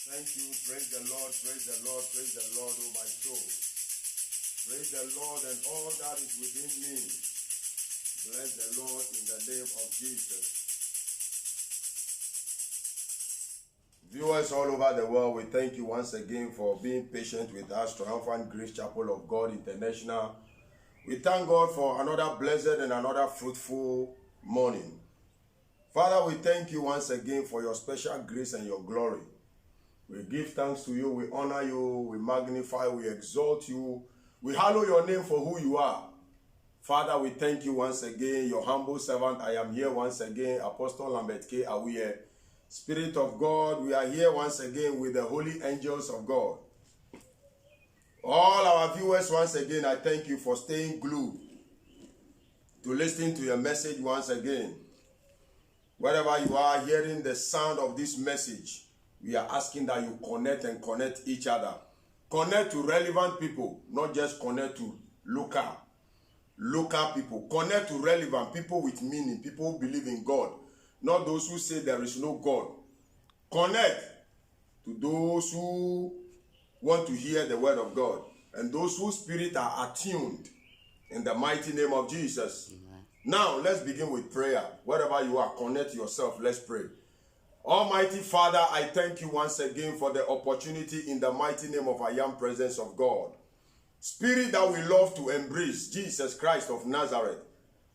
Thank you. Praise the Lord, praise the Lord, praise the Lord, oh my soul. Praise the Lord and all that is within me. Bless the Lord in the name of Jesus. Viewers all over the world, we thank you once again for being patient with us, Triumphant Grace Chapel of God International. We thank God for another blessed and another fruitful morning. Father, we thank you once again for your special grace and your glory. We give thanks to you, we honor you, we magnify, we exalt you. We hallow your name for who you are. Father, we thank you once again, your humble servant. I am here once again, Apostle Lambert K. Awiye. Spirit of God, we are here once again with the holy angels of God. All our viewers, once again, I thank you for staying glued to listen to your message once again. Wherever you are hearing the sound of this message, we are asking that you connect and connect each other. Connect to relevant people, not just connect to local people. Connect to relevant people with meaning, people who believe in God, not those who say there is no God. Connect to those who want to hear the word of God and those whose spirit are attuned in the mighty name of Jesus. Amen. Now, let's begin with prayer. Wherever you are, connect yourself. Let's pray. Almighty Father, I thank you once again for the opportunity in the mighty name of I am presence of God. Spirit that we love to embrace, Jesus Christ of Nazareth.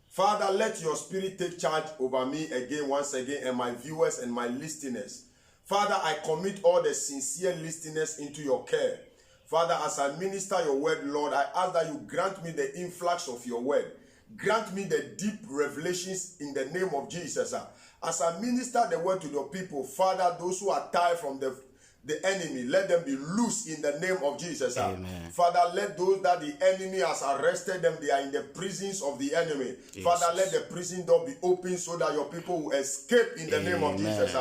Father, let your spirit take charge over me again, once again, and my viewers and my listeners. Father, I commit all the sincere listeners into your care. Father, as I minister your word, Lord, I ask that you grant me the influx of your word. Grant me the deep revelations in the name of Jesus. As I minister the word to your people, Father, those who are tied from the enemy, let them be loose in the name of Jesus. Amen. Father, let those that the enemy has arrested them, they are in the prisons of the enemy. Jesus. Father, let the prison door be open so that your people will escape in the name of Jesus.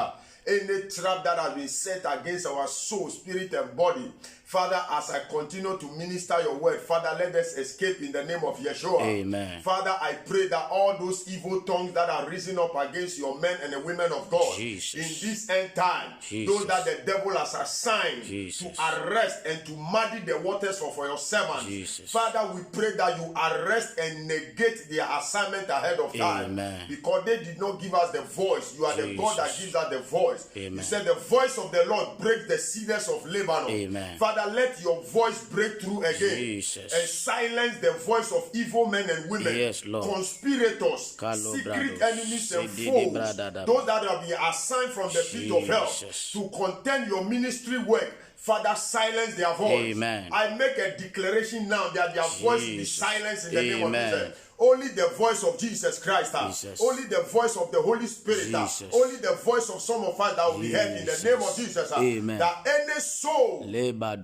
Any trap that has been set against our soul, spirit, and body, Father, as I continue to minister your word, Father, let us escape in the name of Yeshua. Amen. Father, I pray that all those evil tongues that are risen up against your men and the women of God, Jesus, in this end time, Jesus, those that the devil has assigned, Jesus, to arrest and to muddy the waters for your servants, Jesus, Father, we pray that you arrest and negate their assignment ahead of time. Amen. Because they did not give us the voice. You are Jesus, the God that gives us the voice. Amen. You said the voice of the Lord breaks the cedars of Lebanon. Amen. Father, let your voice break through again, Jesus, and silence the voice of evil men and women, yes, conspirators, secret enemies and foes, those that have been assigned from the pit of hell to contend your ministry work. Father, silence their voice. Amen. I make a declaration now that their voice be silenced in the name of Jesus. Only the voice of Jesus Christ, only the voice of the Holy Spirit, only the voice of some of us that will be heard in the name of Jesus. That any soul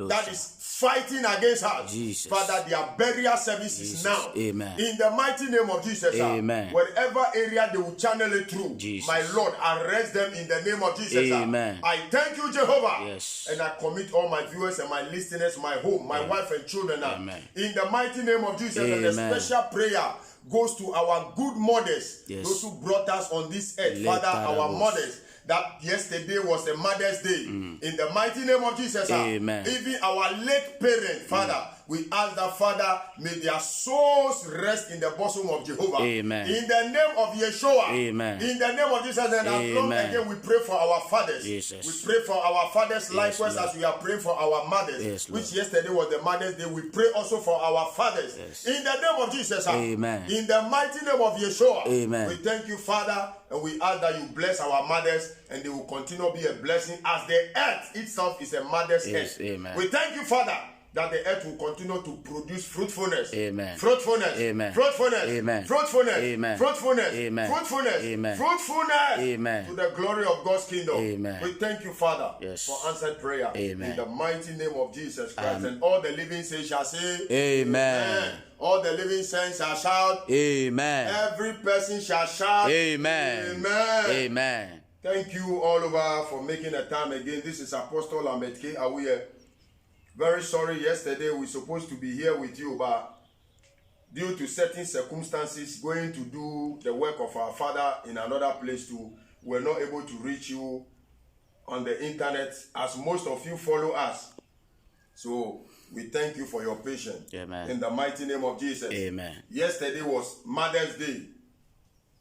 that is fighting against us, Jesus, Father, their burial service is now. Amen. In the mighty name of Jesus. Amen. Wherever area they will channel it through, Jesus, my Lord, arrest them in the name of Jesus. Amen. I thank you, Jehovah. Yes. And I commit all my viewers and my listeners, my home, my wife and children. Amen. In the mighty name of Jesus. Amen. And a special prayer goes to our good mothers, yes, those who brought us on this earth. Father, our mothers, that yesterday was a Mother's Day. In the mighty name of Jesus. Amen. Even our late parents, Father, we ask that, Father, may their souls rest in the bosom of Jehovah. Amen. In the name of Yeshua. Amen. In the name of Jesus. And as long again we pray for our fathers. Jesus. We pray for our fathers, yes, likewise, Lord, as we are praying for our mothers. Yes, which yesterday was the Mother's Day. We pray also for our fathers. Yes. In the name of Jesus. Amen. In the mighty name of Yeshua. Amen. We thank you, Father, and we ask that you bless our mothers, and they will continue to be a blessing as the earth itself is a mother's earth. Amen. We thank you, Father, that the earth will continue to produce fruitfulness. Amen. Fruitfulness. Amen. Fruitfulness. Amen. Fruitfulness. Amen. Fruitfulness. Amen. Fruitfulness. Amen. Fruitfulness. Amen. To the glory of God's kingdom. Amen. We thank you, Father, yes, for answered prayer. Amen. In the mighty name of Jesus Christ. Amen. And all the living saints shall say, Amen. Amen. All the living saints shall shout, Amen. Every person shall shout, Amen. Amen. Amen. Thank you all over for making a time again. This is Apostle Lambert K. Awiye. Very sorry, yesterday we were supposed to be here with you, but due to certain circumstances, going to do the work of our Father in another place too, we were not able to reach you on the internet, as most of you follow us. So we thank you for your patience. Amen. In the mighty name of Jesus. Amen. Yesterday was Mother's Day.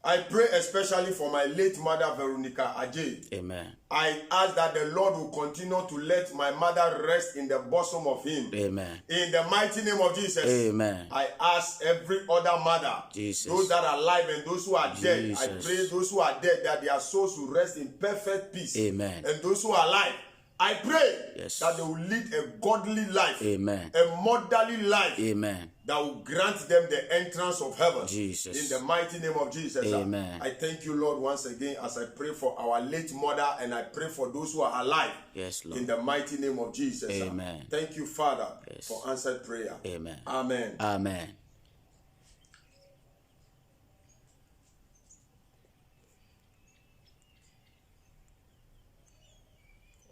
I pray especially for my late mother, Veronica Ajay. Amen. I ask that the Lord will continue to let my mother rest in the bosom of Him. Amen. In the mighty name of Jesus. Amen. I ask every other mother, Jesus. those that are alive and those who are dead, Jesus. I pray those who are dead that their souls will rest in perfect peace. Amen. And those who are alive, I pray Yes. that they will lead a godly life, Amen. a motherly life, Amen. that will grant them the entrance of heaven. Jesus. In the mighty name of Jesus. Amen. I thank you, Lord, once again as I pray for our late mother and I pray for those who are alive. Yes, Lord. In the mighty name of Jesus. Amen. Thank you, Father, Yes. for answered prayer. Amen. Amen. Amen.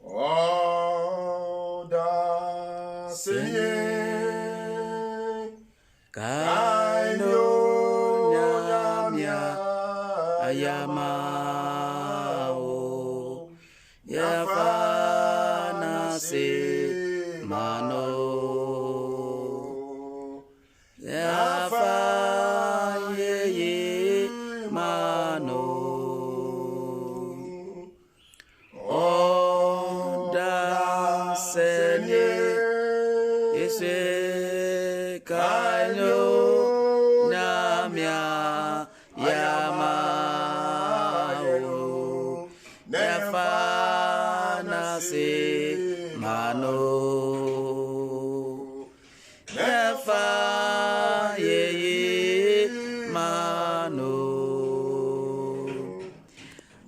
Oh, da Seigneur. Kaino nyamya ayamao yafana se mano yafa ye mano o da senye ese kaino nyamya yamao nefana se mano nefa ye mano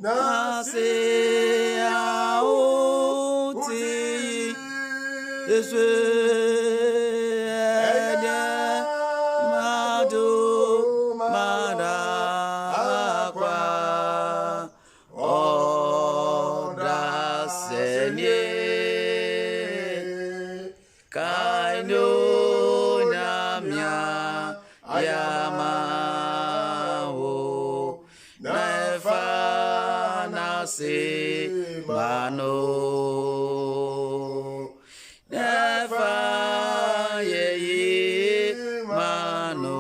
nase auti Yesu se mano nefa ye mano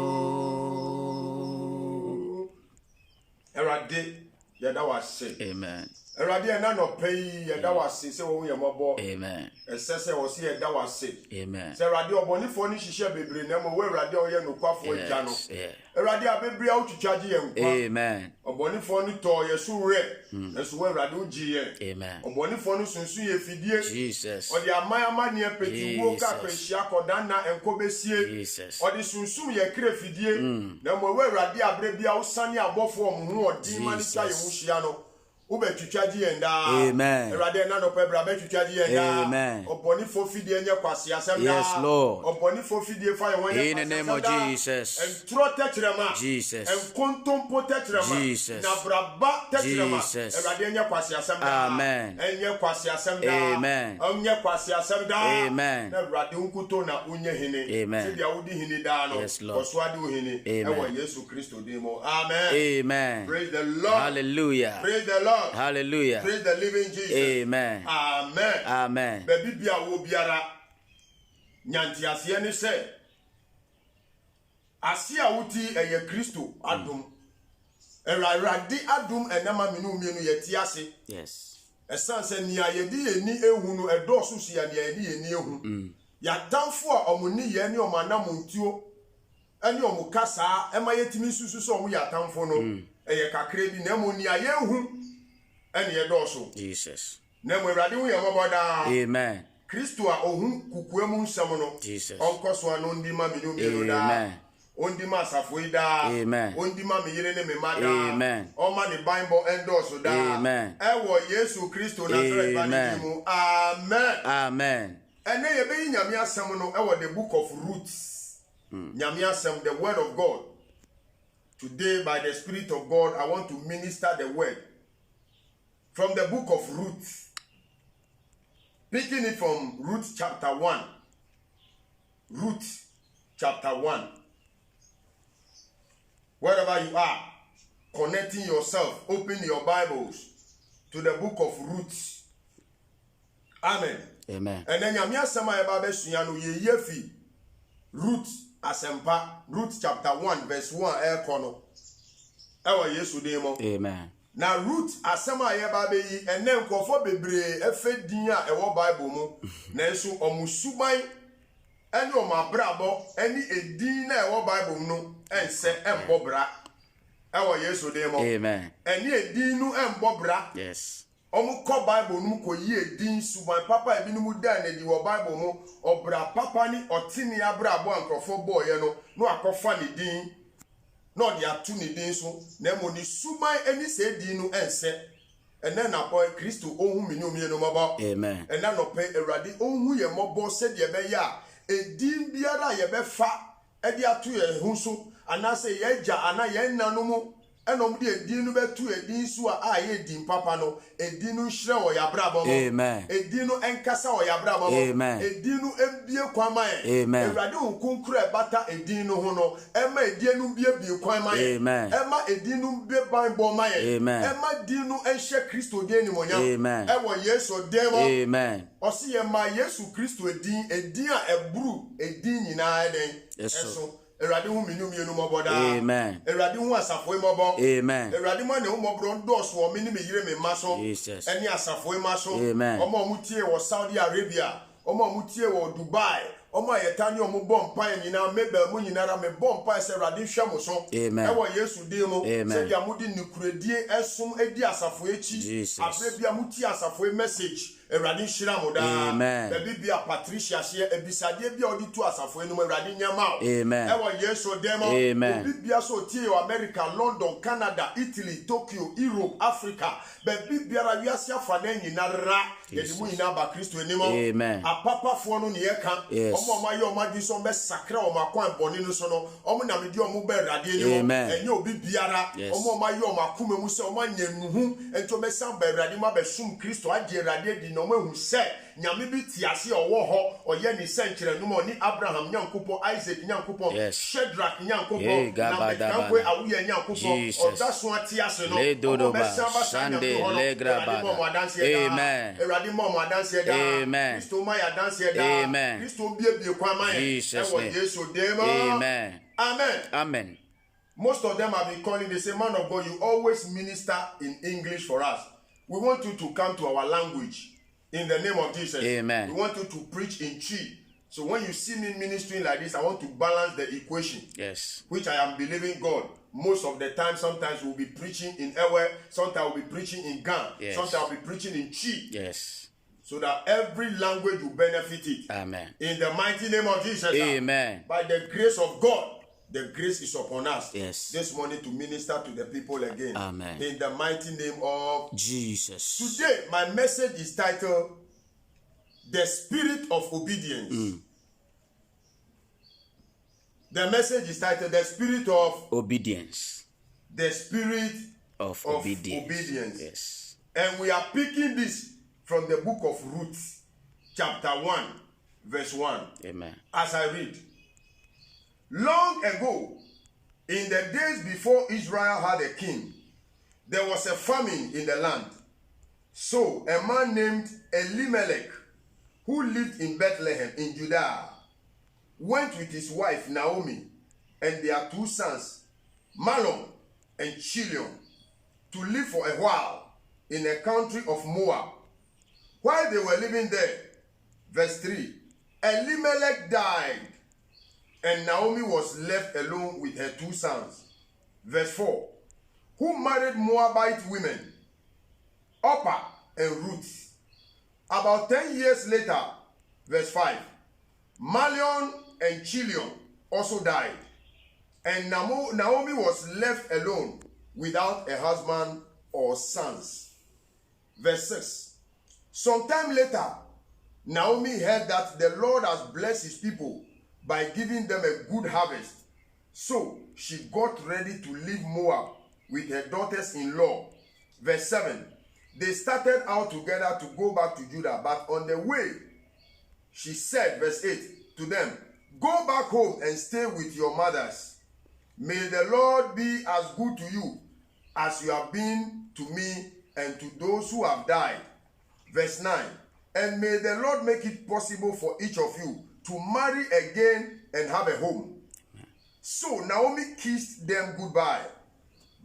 Erade yada wase. Amen. Erade na no pay yada wase se wo ye mobo. Amen. Esese wo se yada wase. Amen. Se erade obonifo ni hihye bebre na mo wo erade oye nokwafo agya no. Erade abebri a utwitwaje ye nkwa. Amen. Obonifo ni to ye so re. Eso wo erade uji ye. Amen. Obonifo no sunsu ye fidie. Jesus. Odi amaya ne petiwo ka kwahia kodan na enkobesie. Jesus. Odi sunsu ye kre fidie. Na mo wo erade abrebia usane abofo omhu odi manita ye huhia no. Ubetwitwaje yenda. Amen. Erade na no pebra betwitwaje yenda. Amen. Oboni fo fidie nye kwase asem da. Yes, Lord. Oboni fo fidie fa ye won In the name of Jesus. Entro tetrema. Jesus. Enkontompo tetrema. Jesus. Na braba tetrema. Jesus. Erade nye kwase asem da. Amen. Enye kwase asem da. Amen. Onye kwase asem da. Amen. Na erade nkuto na unye hene. Amen. Sedia wudi hene da no. Yes, Lord. Oswade uhene. Amen. Ewo Yesu Kristo dimo. Amen. Amen. Praise the Lord. Hallelujah. Praise the Lord. Hallelujah. Praise the living Jesus. Amen. Amen. Amen. Baby bia wo biara nyanti ase ne se ase a wuti eye Kristo adum. Erarade adum enama minu mienu yeti ase. Yes. Esanse ni ayedi eni ehu no edosu sia ni ayedi eni ehu. Ya damfo a omuni ye ni omanam ntuo eni omukasa ema yetimi susu so omu ya tamfo no eye kakre bi na mo ni aye ehu eni edosu. Jesus. Na mo erade hu ye moboda. Amen. Kristo a ohun kukuemu nsam no. Jesus. Onkoso ano ndima minu mienu da. Amen. Ondima asafo da. Amen. Ondima me yire ne me mada. Amen. Oma ne Bible endorse da. Amen. Ewo Yesu Kristo Nazareth bani mu. Amen. Amen. Ene ye be nyame asem no ewo the book of Roots. Nyame asem, the word of God. Today by the Spirit of God I want to minister the word from the book of Ruth. Picking it from Ruth chapter 1. Ruth chapter 1. Wherever you are, connecting yourself, open your Bibles to the book of Ruth. Amen. Amen. And then Yamia Sama Eba Besuyano ye yefi Ruth Asempa, Ruth chapter 1 verse 1 kono. Ewa Yesu demo. Amen. Na Ruth Asema Eba be yi ene nkofo bebre efe din a ewo Bible mu. Na enso omusuban ene omabrabo ene edin na ewo Bible mu no ense embobra. Ewa Yesu demo. Amen. Ene edin nu embobra. Yes. Omu ko Bible nu ko yi edin suban papa ebi nu mu da na di wo Bible mu obra papa ni otini abra abo ankrofo boye no akofa ni din no de atu ni din so na mo ni suban eni se din nu ense ene na boy Kristo ohun mi ni omi no mabo. Amen. Ena no pe Awurade ohun ye mobo se de be ya edin biara ye be fa e de atu ye hu so anase ye gya ana ye nanom enom de edin nu betu edin so a ye edin papa no edin nu hire wo ya brabo mo. Amen. Edin nu enkasa wo ya brabo mo. Amen. Edin nu embie kwama ye. Amen. Awurade nkunkura bata edin nu ho no ema edin nu bie kwama ye. Amen. Ema edin nu be ban bo ma ye. Amen. Ema edin nu enhye Kristo de ni monya. Amen. Ewo Yesu demo. Amen. Osi ye ma Yesu Kristo edin a eburu edin nyina den. Yes, Eso Awurade hu menu mienu moboda. Amen. Awurade hu asafo mobo. Amen. Awurade ma ne hu mobro ndoso o meni me yire me maso. Jesus. Eni asafo maso. Amen. Omo mutie wo Saudi Arabia, omo mutie wo Dubai, omo ayetani omo bompa nyina mebel mu nyina ra me bompa se Awurade hwe mo so. Amen. Ewo Yesu de mu Amen. se dia mudi nikuredie esum edi asafo echi. Jesus. Abrebia mutie asafo message. Awurade hira mo da. Amen. Baby bia Patricia she ebisade bia odi tu asafo enu Awurade nyama. Amen. Ewo Yesu demo. Amen. Baby bia so tie o America, London, Canada, Italy, Tokyo, Europe, Africa. Baby bia ra wiase afa na nyina ra. Yedi mu nyina ba Kristo enimo. Amen. Apapa fo no ne yeka. Yes. Omo ma ye omo di so be sakra omo akwan boni no so no. Omo na me di omo be Awurade enimo. Amen. Enye obi biara. Yes. Omo ma ye omo akoma mu se omo anya nuhu ento me san ba Awurade ma be sum Kristo agye Awurade di no ma hu se nyame bi ti ase owo ho oye ni senkyere no ni Abraham nyankopɔ, Isaac nyankopɔ, Yes. Shadrach nyankopɔ, Hey, na mekangwe awuye nyankopɔ Jesus. oda so ati ase no Le dodoba, Sunday le grabada. Amen. Erade mo mo adanse da. Amen. Kristo ma ya adanse da. Amen. Kristo bie kwa ma ye. Jesus' Ewo name. Yesu dem. Amen. Amen. Amen. Most of them have been calling, they say, man of God, you always minister in English for us. We want you to come to our language in the name of Jesus. Amen. We want you to preach in Chi. So when you see me ministering like this, I want to balance the equation, Yes. which I am believing God. Most of the time, sometimes we'll be preaching in Ewe, sometimes we'll be preaching in Gan, Yes. sometimes I'll be preaching in Chi, Yes. so that every language will benefit it. Amen. In the mighty name of Jesus. Amen. By the grace of God, the grace is upon us Yes. this morning to minister to the people again. Amen. In the mighty name of Jesus. today, my message is titled The Spirit of Obedience. The message is titled The Spirit of Obedience. the Spirit Of of obedience. obedience. Yes. And we are picking this from the book of Ruth, chapter 1, verse 1. Amen. As I read, long ago, in the days before Israel had a king, there was a famine in the land. So a man named Elimelech, who lived in Bethlehem in Judah, went with his wife Naomi and their two sons, Mahlon and Chilion, to live for a while in the country of Moab. While they were living there, verse 3, Elimelech died, and Naomi was left alone with her two sons. Verse 4, who married Moabite women, Orpah and Ruth. About 10 years later, verse 5, Mahlon and Chilion also died, and Naomi was left alone without a husband or sons. Verse 6, sometime later, Naomi heard that the Lord has blessed his people by giving them a good harvest. So she got ready to leave Moab with her daughters-in-law. Verse 7, they started out together to go back to Judah, but on the way, she said, verse 8, to them, go back home and stay with your mothers. May the Lord be as good to you as you have been to me and to those who have died. Verse 9, And may the Lord make it possible for each of you to marry again and have a home. So Naomi kissed them goodbye,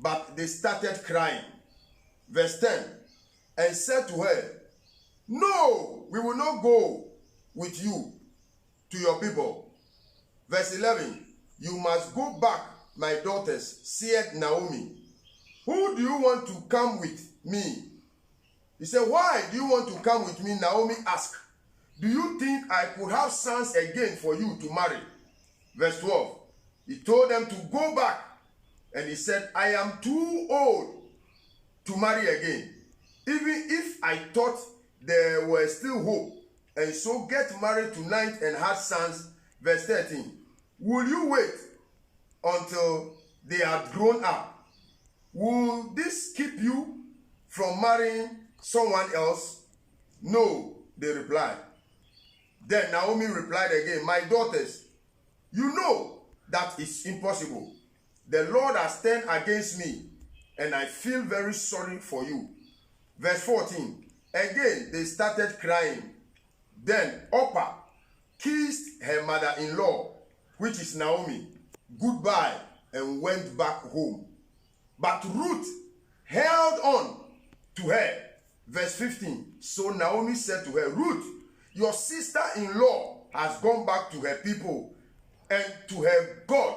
but they started crying. Verse 10, and said to her, no, we will not go with you to your people. Verse 11, you must go back, my daughters, said Naomi. Who do you want to come with me? He said, why do you want to come with me? Naomi asked. Do you think I could have sons again for you to marry? Verse 12, he told them to go back. And he said, I am too old to marry again. Even if I thought there were still hope, and so get married tonight and have sons. Verse 13, will you wait until they are grown up? Will this keep you from marrying someone else? No, they replied. Then Naomi replied again, my daughters, you know that it's impossible. The Lord has turned against me, and I feel very sorry for you. Verse 14, again they started crying. Then Orpah kissed her mother-in-law, which is Naomi, goodbye and went back home. But Ruth held on to her. Verse 15, so Naomi said to her, Ruth, your sister-in-law has gone back to her people and to her God.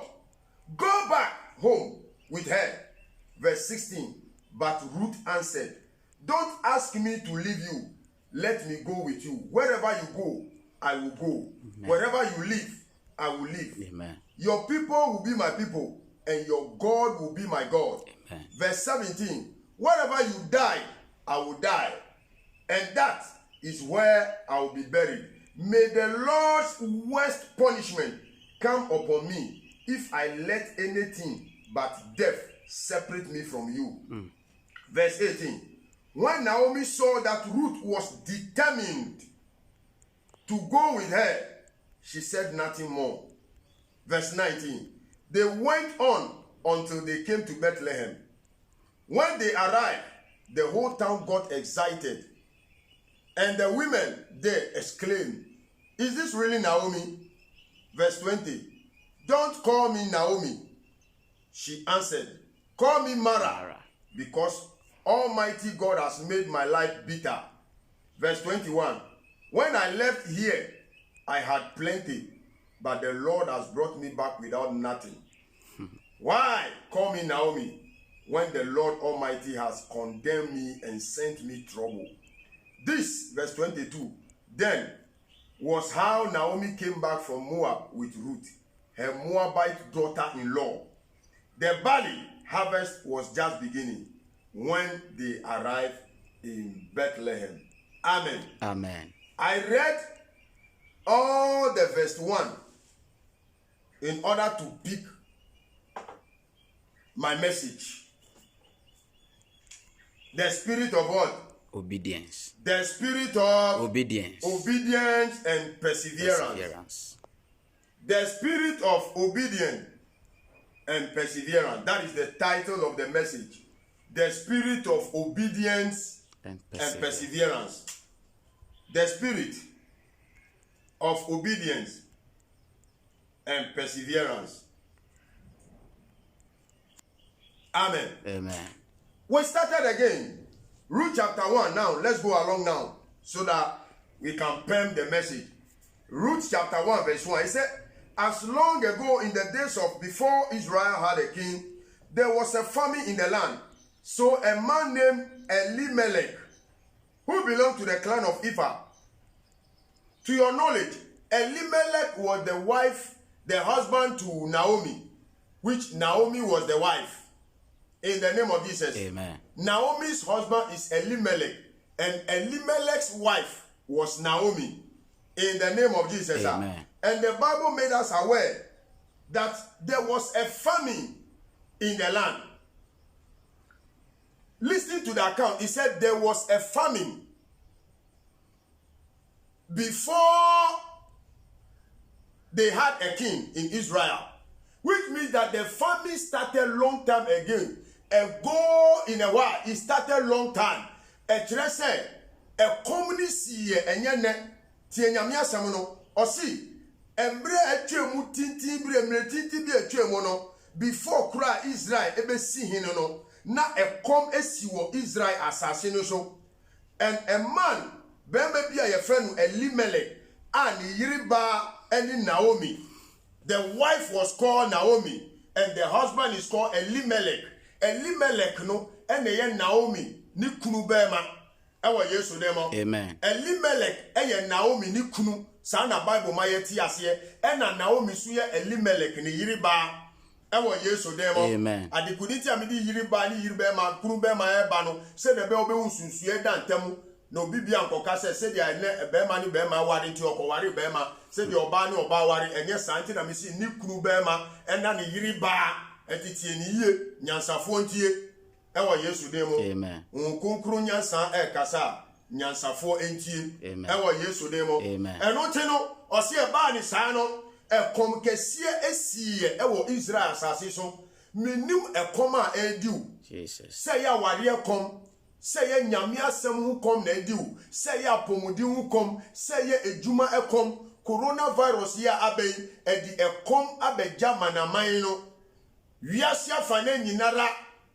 Go back home with her. Verse 16, but Ruth answered, don't ask me to leave you. Let me go with you. Wherever you go, I will go. Amen. Wherever you live, I will live. Amen. Your people will be my people, and your God will be my God. Amen. Verse 17, wherever you die, I will die, and that is where I will be buried. May the Lord's worst punishment come upon me if I let anything but death separate me from you. Verse 18, when Naomi saw that Ruth was determined to go with her, she said nothing more. Verse 19, they went on until they came to Bethlehem. When they arrived, the whole town got excited, and the women there exclaimed, is this really Naomi? Verse 20, don't call me Naomi. She answered, call me Mara, because Almighty God has made my life bitter. Verse 21, when I left here, I had plenty, but the Lord has brought me back without nothing. Why call me Naomi when the Lord Almighty has condemned me and sent me trouble? This, verse 22, then was how Naomi came back from Moab with Ruth, her Moabite daughter-in-law. The barley harvest was just beginning when they arrived in Bethlehem. Amen. Amen. I read all the verse 1 in order to pick my message. The spirit of what? Obedience. The spirit of obedience. Obedience and perseverance. The spirit of obedience and perseverance. That is the title of the message. The spirit of obedience and perseverance. The spirit of obedience and perseverance. Amen. Amen. We started again. Ruth chapter 1 now. Let's go along now so that we can pen the message. Ruth chapter 1 verse 1. It said, as long ago in the days of before Israel had a king, there was a famine in the land. So a man named Elimelech, who belonged to the clan of Ephah. To your knowledge, Elimelech was the husband to Naomi, which Naomi was the wife. In the name of Jesus. Amen. Naomi's husband is Elimelech, and Elimelech's wife was Naomi. In the name of Jesus. Amen. And the Bible made us aware that there was a famine in the land. Listen to the account. It said there was a famine before they had a king in Israel, which means that the famine started long time ago. And go in a while, it started long time. A say ɛkɔm ni si enye ne tie nyame asɛm no ɔsi embre atwa mu tintin bre emre tintin bi atwa mu no before kura Israel ebesi hin no na ɛkɔm esi wɔ Israel asase no so and a man bembe bi a yefrɛ no Elimelech and yiriba and Naomi. The wife was called Naomi and the husband is called Elimelech. Elimelech no and Naomi ni kunu bema ewa Yesu demo. Amen. Elimelech Naomi ni kunu sa na Bible ma yeti ase na Naomi so ye Elimelech ni yiriba ewa Yesu demo. Amen. Adikuditi amidi yiriba ni yiriba ma kunu bema eba no se de be obe unsunsuye da ntemu no bibia nkoka se dia ne bema ni bema wari nti okowari bema se dia oba ni oba wari enye santi na misi ni kunu bema ena ni yiriba etitie ni ye nyansafo ntie ewa Yesu demo. Amen. Nkunkuru nyansa kasa nyansafo entie ewa Yesu demo. Amen. Eno te no ose e ba ni saa no ekom kesie esiye ewo Israel asase so menim ekom a ediu Jesus. say ya wari ekom say ya nyame asem hu kom na ediu say ya pomudi hu kom say ya ejuma ekom coronavirus ya abei edi ekom abegya manaman no wiase afane nyinara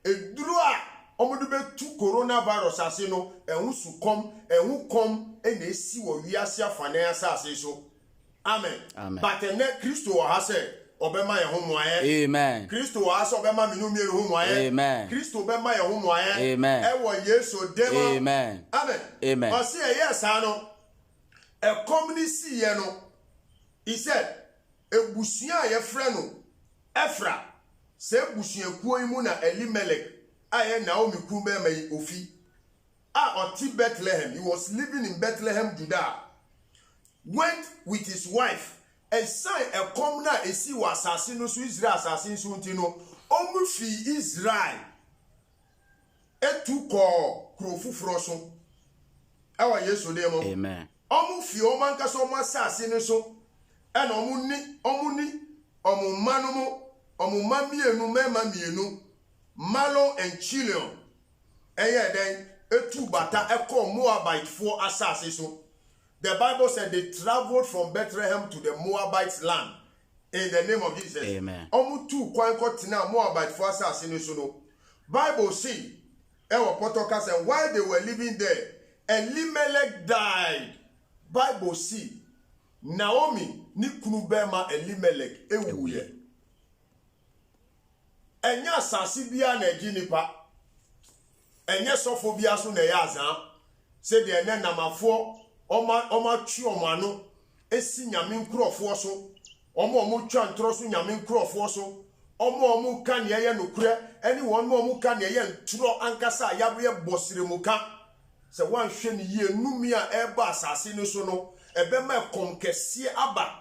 eduru a omudu betu coronavirus ase no ehun sukom ehun kom ena esi wo wiase afane asase so. Amen. Amen. But ne Kristo wa ha se obema ye ho moaye. Amen. Kristo wa ha se obema minu miere ho moaye. Amen. Kristo obema ye ho moaye. Amen. E wo Yesu demo. Amen. Amen. Amen. O se yes ano e community ye no. He said ebusua ye frɛ no Efra se ebusua kuo imu na Elimelech aye Naomi kumbe mai ofi a oti Bethlehem. He was living in Bethlehem, Judah. Went with his wife and sign a common esi wa asase no so Israel asase so ntino omu fi Israel etu ko krofufuro so ewa Yesu demo. Amen. Omu fi o man kaso omu asase no so and omu ni omu manumu omu mamienu mema mienu Malo and Chilion eye den etu bata eko Moabite for asase so. The Bible said they traveled from Bethlehem to the Moabite land in the name of Jesus. Amen. Omu tu kwanko tina Moabite for asase no so no. Bible say ewa potoka say while they were living there Elimelech died. Bible say Naomi ni kunu bema Elimelech ewuye. Enya asase bia na egi nipa. Enye sofo bia so na ya azan. Say the ene namafo Oma twi omano esi nyame nkrofo so omo twa ntro so nyame nkrofo so omo ka ne ye nokure eni won omo ka ne ye ntro ankasa yaboye bosirimuka se wan hwe ne ye numi a eba asase no so no ebe ma komkese aba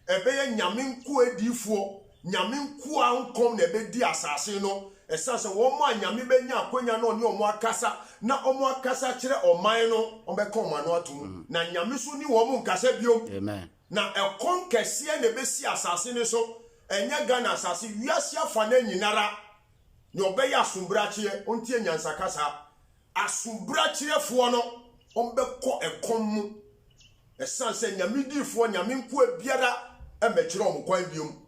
ebe ye nyame nko adifo nyame nko ankom na ebe di asase no esase wo mo anyame benya akonya no ne omo akasa na omo akasa kire oman no ombeka omano atum na nyame so ni wo mo nkasa biom. Amen. Na ekom kese na besi asase ne so enya Ghana asase wiase afa na nyinara ne obeya asumbra kire ontie nyansa kasa asumbra kire fo no ombeko ekom mu esase nyame difo nyame nko abiara emekire omkwan biom.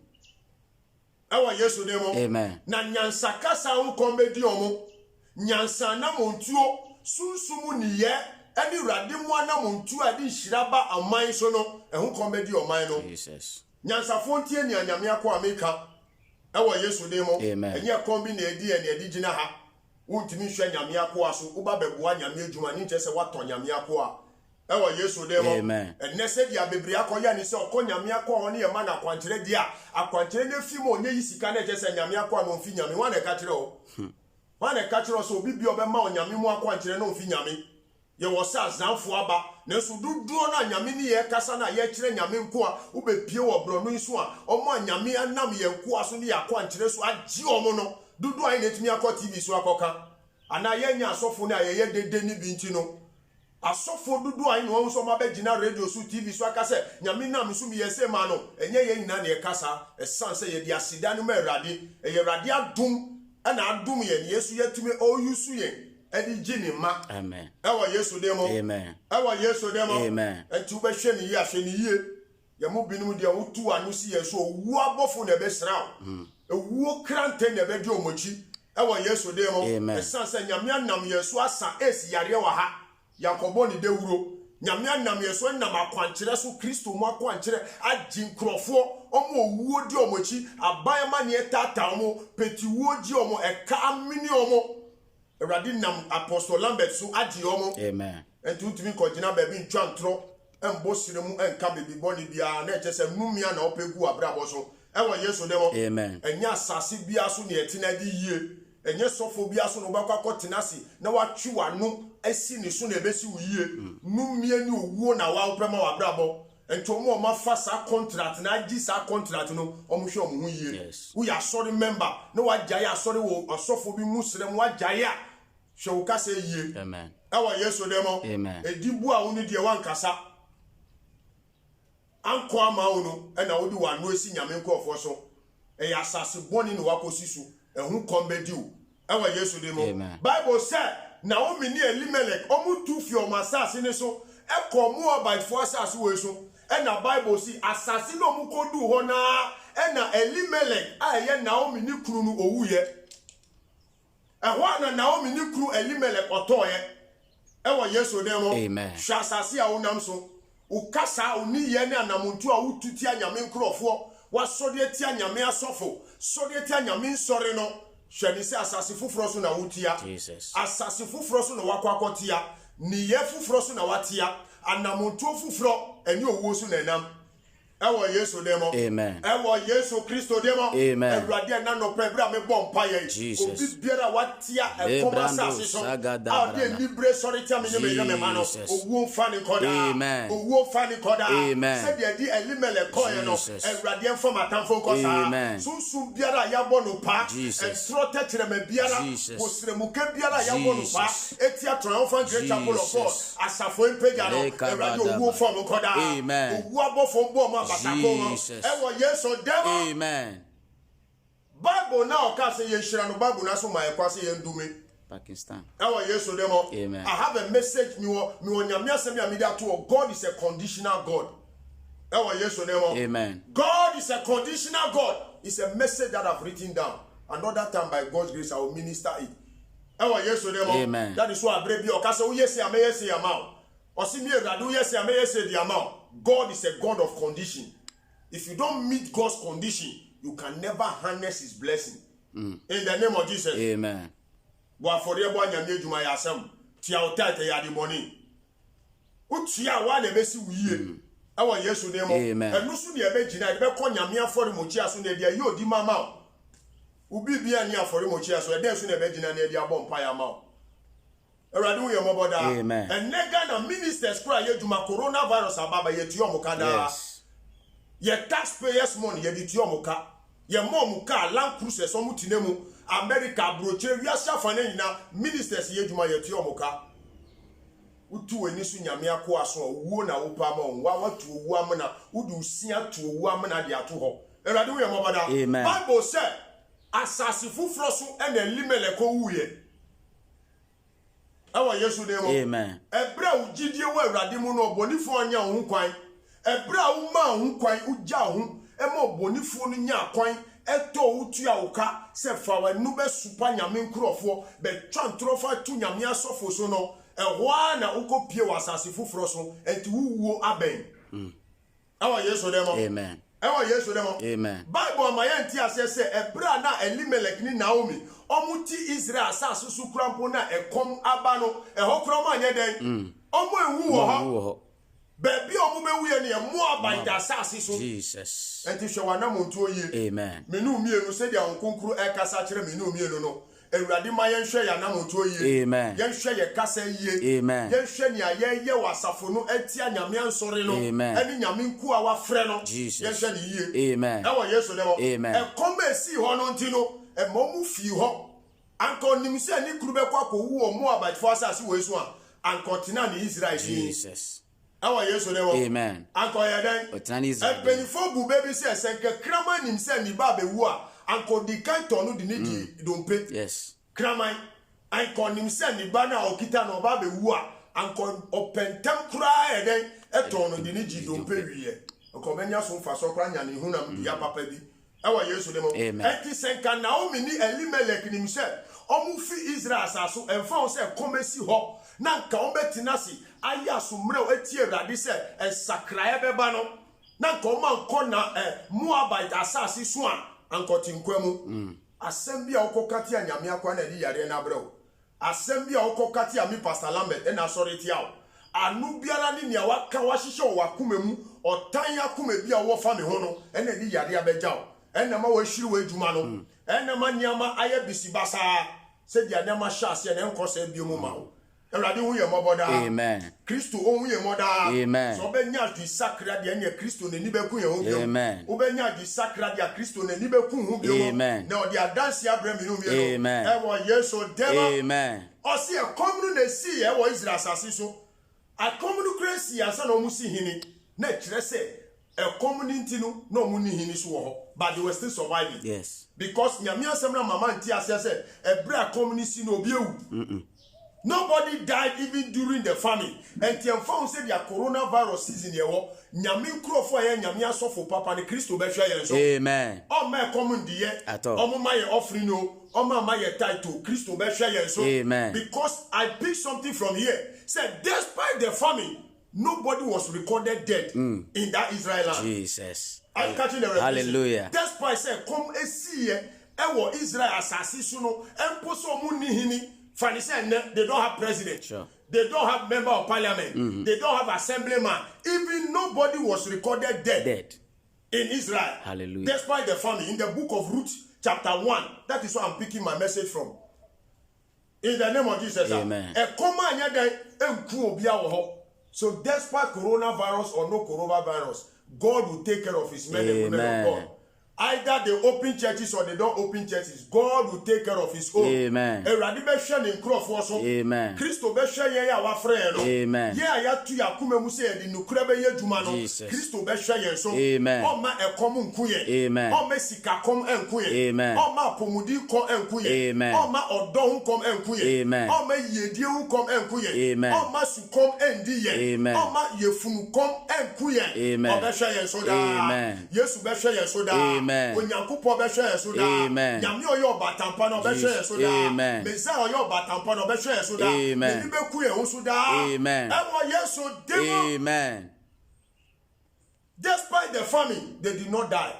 Ewa Yesu demo. Amen. Na nyansa kasa nkombe di omo nyansa na montuo sunsumu niye eni rade mu ana montuo adi shiraba aman so no ehun kombe di oman no. Jesus. Nyansa fontie ni anyame akwa Amerika. Ewa Yesu demo. Amen. Enye kombi na edi gina ha. Wontimi hwe nyame akwa so uba bebuwa nyame adwuma ni nche se wato nyame akwa. Ewa Yesu demo. Amen. Enese dia bebre akoya ni se okonyame akwa oni e ma na akwankyere dia akwankyere ne fimo onye yisika na je se nyame akwa no mfi nyame wan e ka kire o. Wan e ka kire so obi bi obema onyame mu akwankyere no mfi nyame ye wo sa zanfo aba na so duduo na nyame ni ye kasa na ye kire nyame nko a ubepie wo bronu nso a omo nyame anam ye nko aso ni akwankyere so agi omo no dudu ayi netumi akọ TV so akoka ana ye nya asofo na ye dede ni bi nti no asofo dudu ayi no so ma be gina radio so TV so akase nyame nam so mi yese ma no enye ye nyina na ye kasa esanse ye di asida no ma erade ye erade adum ana adum ye Yesu yetumi o yusu ye edi gini ma Amen. ewa yesu demo Amen. ewa yesu demo Amen. enti ube hwe ni ye ahwe ni ye ye mo binum de wotu anu si ye so owu abofo na be sra owu krante na be di omochi ewa yesu demo esanse nyame anam yesu asa esi yare wa ha yakobo ni dewuro nyame anam yesu nam akwankire so kristo mo akwankire agin krofo omo owuo di omochi abayama ne tata omo petiwuo di omo eka amini omo Eradi nam Apostle Lambert so agi omo. Amen. Enti utimi ko gina ba bi ntwantro embo siremu enka bebi boni bia na eche se numia na opegu abrabo so. Ewa Yesu demo. Amen. Enya asase bia so ne etina di yie. Enye sofo bia so no bakwa kotenase na watwi wanu esi ne so na ebesi wo yie. Numia ni owuo na wa oprema wa abrabo. Enti omo ma fa sa contract na agi sa contract no omo hwe omo hu yie. Yes. We are sorry member. No wa jaya sorry wo asofo bi musrem wa jaya. Hwe wo ka se yie. Amen. Ewa Yesu demo. Amen. Edibu a woni de wankasa. Anko ama wono e na wodi wanu esi nyame nkofo so. E ya asase boni ni wakosisu. Ehun kombedi o. Ewa Yesu demo. Amen. Bible say Naomi ni Elimelech omu tu fi o masase ni so. E ko Moabite for asase we so. E na Bible si asase no mu kodu ho na e na Elimelech a ye Naomi ni kunu no owuye. Ehwa na Naomi ni kunu Elimelech otoye. Ewa Yesu demo. Amen. Shasasi a wonam so. Ukasa oni ye ne anamuntu a wututi anyame nkrofo. Wasode ati anyame asofo. Sode ati anyame nsore no. Hwani se asase fufuro so na wutia. Jesus. Asase fufuro so na wakwakotia. Ni ye fufuro so na watia. Anamuntu fufuro eni owo so na enam. Ewa Yesu demo. Amen. Ewa Yesu Kristo demo. Amen. Ewurade na no prebra me bom paye. Jesus. Obi biara watia e koma asase so. Ade libre sorry tia me me ma no. Owo fa ni koda. Amen. Owo fa ni koda. Amen. Se de di Elimelech koye no. Ewurade enfo matamfo kosa. Amen. Sunsun biara ya bo no pa. Jesus. Estro tetre me biara. Osremuke biara ya bo no pa. Etia triumphant great chapel of God. Asafo impeja no. Ewurade owo fa no koda. Amen. Owo abofo mbo ma Jesus. Ewa Yesu demo. Amen. Bible na oka se ye hira no Bible na so ma ekwa se ye ndume. Pakistan. Ewa Yesu demo. Amen. I have a message mi nyame asem ya me da to God is a conditional God. Ewa Yesu demo. Amen. God is a conditional God. It's a message that I've written down. Another time by God's grace I will minister it. Ewa Yesu demo. Amen. That is why I be oka se wo yesi ame yesi amount. Osimi eradu yesi ame yesi the amount. God is a God of condition. If you don't meet God's condition, you can never harness his blessing. In the name of Jesus. Amen. Wa for the boy nyame adwuma ya asem. Tia otate ya de money. Utia wa na besi wiye. Awa Yesu name. Amen. Enu so ne be gina e be ko nyame afori mochi aso na dia ye odi mama. Ubi bia ni afori mochi aso e den so na be gina na dia bompa ya ma. Eradu we moboda. Amen. And nega na ministers kura ye dwuma coronavirus ababa ye tuo mukada. Yes. Ye taxpayers money ye di tuo muka. Ye muka land cruises so mutinemu America broche wiase afane nyina ministers ye dwuma ye tuo muka. Utu weni so nyame akọ aso owuo na wo pa ma onwa watu owu amna udu sia tu owu amna de ato ho. Eradu we moboda. Amen. Bible say asase fufuro so ena Elimelech owuye. Ewa Yesu demo. Amen. Ebra ugidie wa Awurade mu no obonifo anya ho kwan. Ebra wo ma ho kwan ugya ho ema obonifo no nya kwan eto utua woka se fa wanu be supa nyame nkrofo be twantro fa tu nyame asofo so no ehwa na ukopie wasase fufuro so enti wuwo aben. Ewa Yesu demo. Amen. Ewa Yesu demo. Amen. Bible ma yanti asese ebra na Elimelech ni Naomi omuti Israel asase su krampo na ekom aba no ehokrom anye den omo ewu wo ha baby omo bewuye ne Moabite asase so Jesus. enti hwe na montuo ye. Amen. Menu mienu se dia onkonkuru ekasa kire menu mienu no Ewurade ma yen hwe ya na montuo ye. Amen. Yen hwe ye kasa ye. Amen. Yen hwe ne aye wasafo no etia nyame ansore no Amen. nyame nku a wafre no Jesus. yen hwe ne ye. Amen. Ewa Yesu demo. Amen. Ekom esi ho no ntino emomu fi ho anko nimse ni kuru be kwa ko wu o Moabite for asase we so a anko tina ni Israel Jesus. Ewa Yesu demo. Amen. Anko ye den Otina Israel. ebenifo bu baby se senke krama nimse ni ba be wu a anko di kan tonu di ni di dompe. Yes. Kraman anko nim se ni ba na okita no ba be wu a anko opentem kura eden eton no de ni gidompe wiye anko benya so mfa so kura nya ne hunam ya papa bi ewa Yesu dem enti senka Naomi ni Elimelech nim se omu fi Israel asaso emfa o se komesi ho na nka o betina si aya asumre o eti Awurade se ensakrae beba no na nka o man ko na Moabite asase so a ankotinkwamu asem bia okokati anyame akwa na di yare na brɛ asem bia okokati ami Pastor Lambert na sorry o anu biara ni nia waka wahyehyɛ o wakomemu otan akoma bia wo fa me ho no na di yare abegya o na ma wahiri wa adwuma no na ma niama aya bisibasa se dia na ma hyase na nkɔsɛ biomu ma o Awurade hu ye moboda amen Kristo hu ye moda amen so benya di sakra dia nya Kristo ne ni beku ye hu bio amen wo benya di sakra dia Kristo ne ni beku hu bio amen na odi adanse abrami hu bio amen e wo Yesu dema amen o se e komunu na si e wo Israel asase so a komunu crazy asa na omu si hini na kire se e community no na omu ni hini so ho but they were still surviving yes because nyame asem na mama nti ase se e bra community no obi ewu nobody died even during the famine. And the found said the coronavirus season here. Nyame nkrofo ya nyame asofo papa ne Kristo be hwe yen so. Amen. O ma common die. O mo ma ye offering no. O ma ye title Kristo be hwe yen so. Amen. Because I picked something from here. Said despite the famine, nobody was recorded dead in that Israel land. Jesus. I'm catching the revelation. Hallelujah. Despite say come e see e wo Israel asase so no empo so mo ni hini. They don't have president. Sure. They don't have member of parliament. They don't have assemblyman. Even nobody was recorded dead in Israel. Hallelujah. Despite the famine. In the book of Ruth, chapter 1. That is where I'm picking my message from. In the name of Jesus. Amen. So despite coronavirus or no coronavirus, God will take care of his men and women of God. Either they open churches or they don't open churches, God will take care of his own. Amen. Eradi be hwe ne nkrofo so. Amen. Kristo be hwe ye ya wafre no. Amen. Ye ya tu ya kumemu se di nukura be ye dwuma no. Kristo be hwe ye so. Amen. O ma ekom nku ye. Amen. O ma sika kom enku ye. Amen. O ma pomudi ko enku ye. Amen. O ma odo hu kom enku ye. Amen. O ma yedie hu kom enku ye. Amen. O ma su kom endi ye. Amen. O ma yefunu kom enku ye. Amen. O be hwe ye so da. Amen. Yesu be hwe ye so da. Amen. Onyankopɔ bɛ hwɛ so da. Amen. Nyame ɔyɛ ɔbatampa na ɔbɛ hwɛ so da. Amen. Mesa ɔyɛ ɔbatampa na ɔbɛ hwɛ so da. Amen. Ebi bɛ ku yɛn ho so da. Amen. Ɛwɔ Yesu demo. Amen. Despite the famine, they did not die.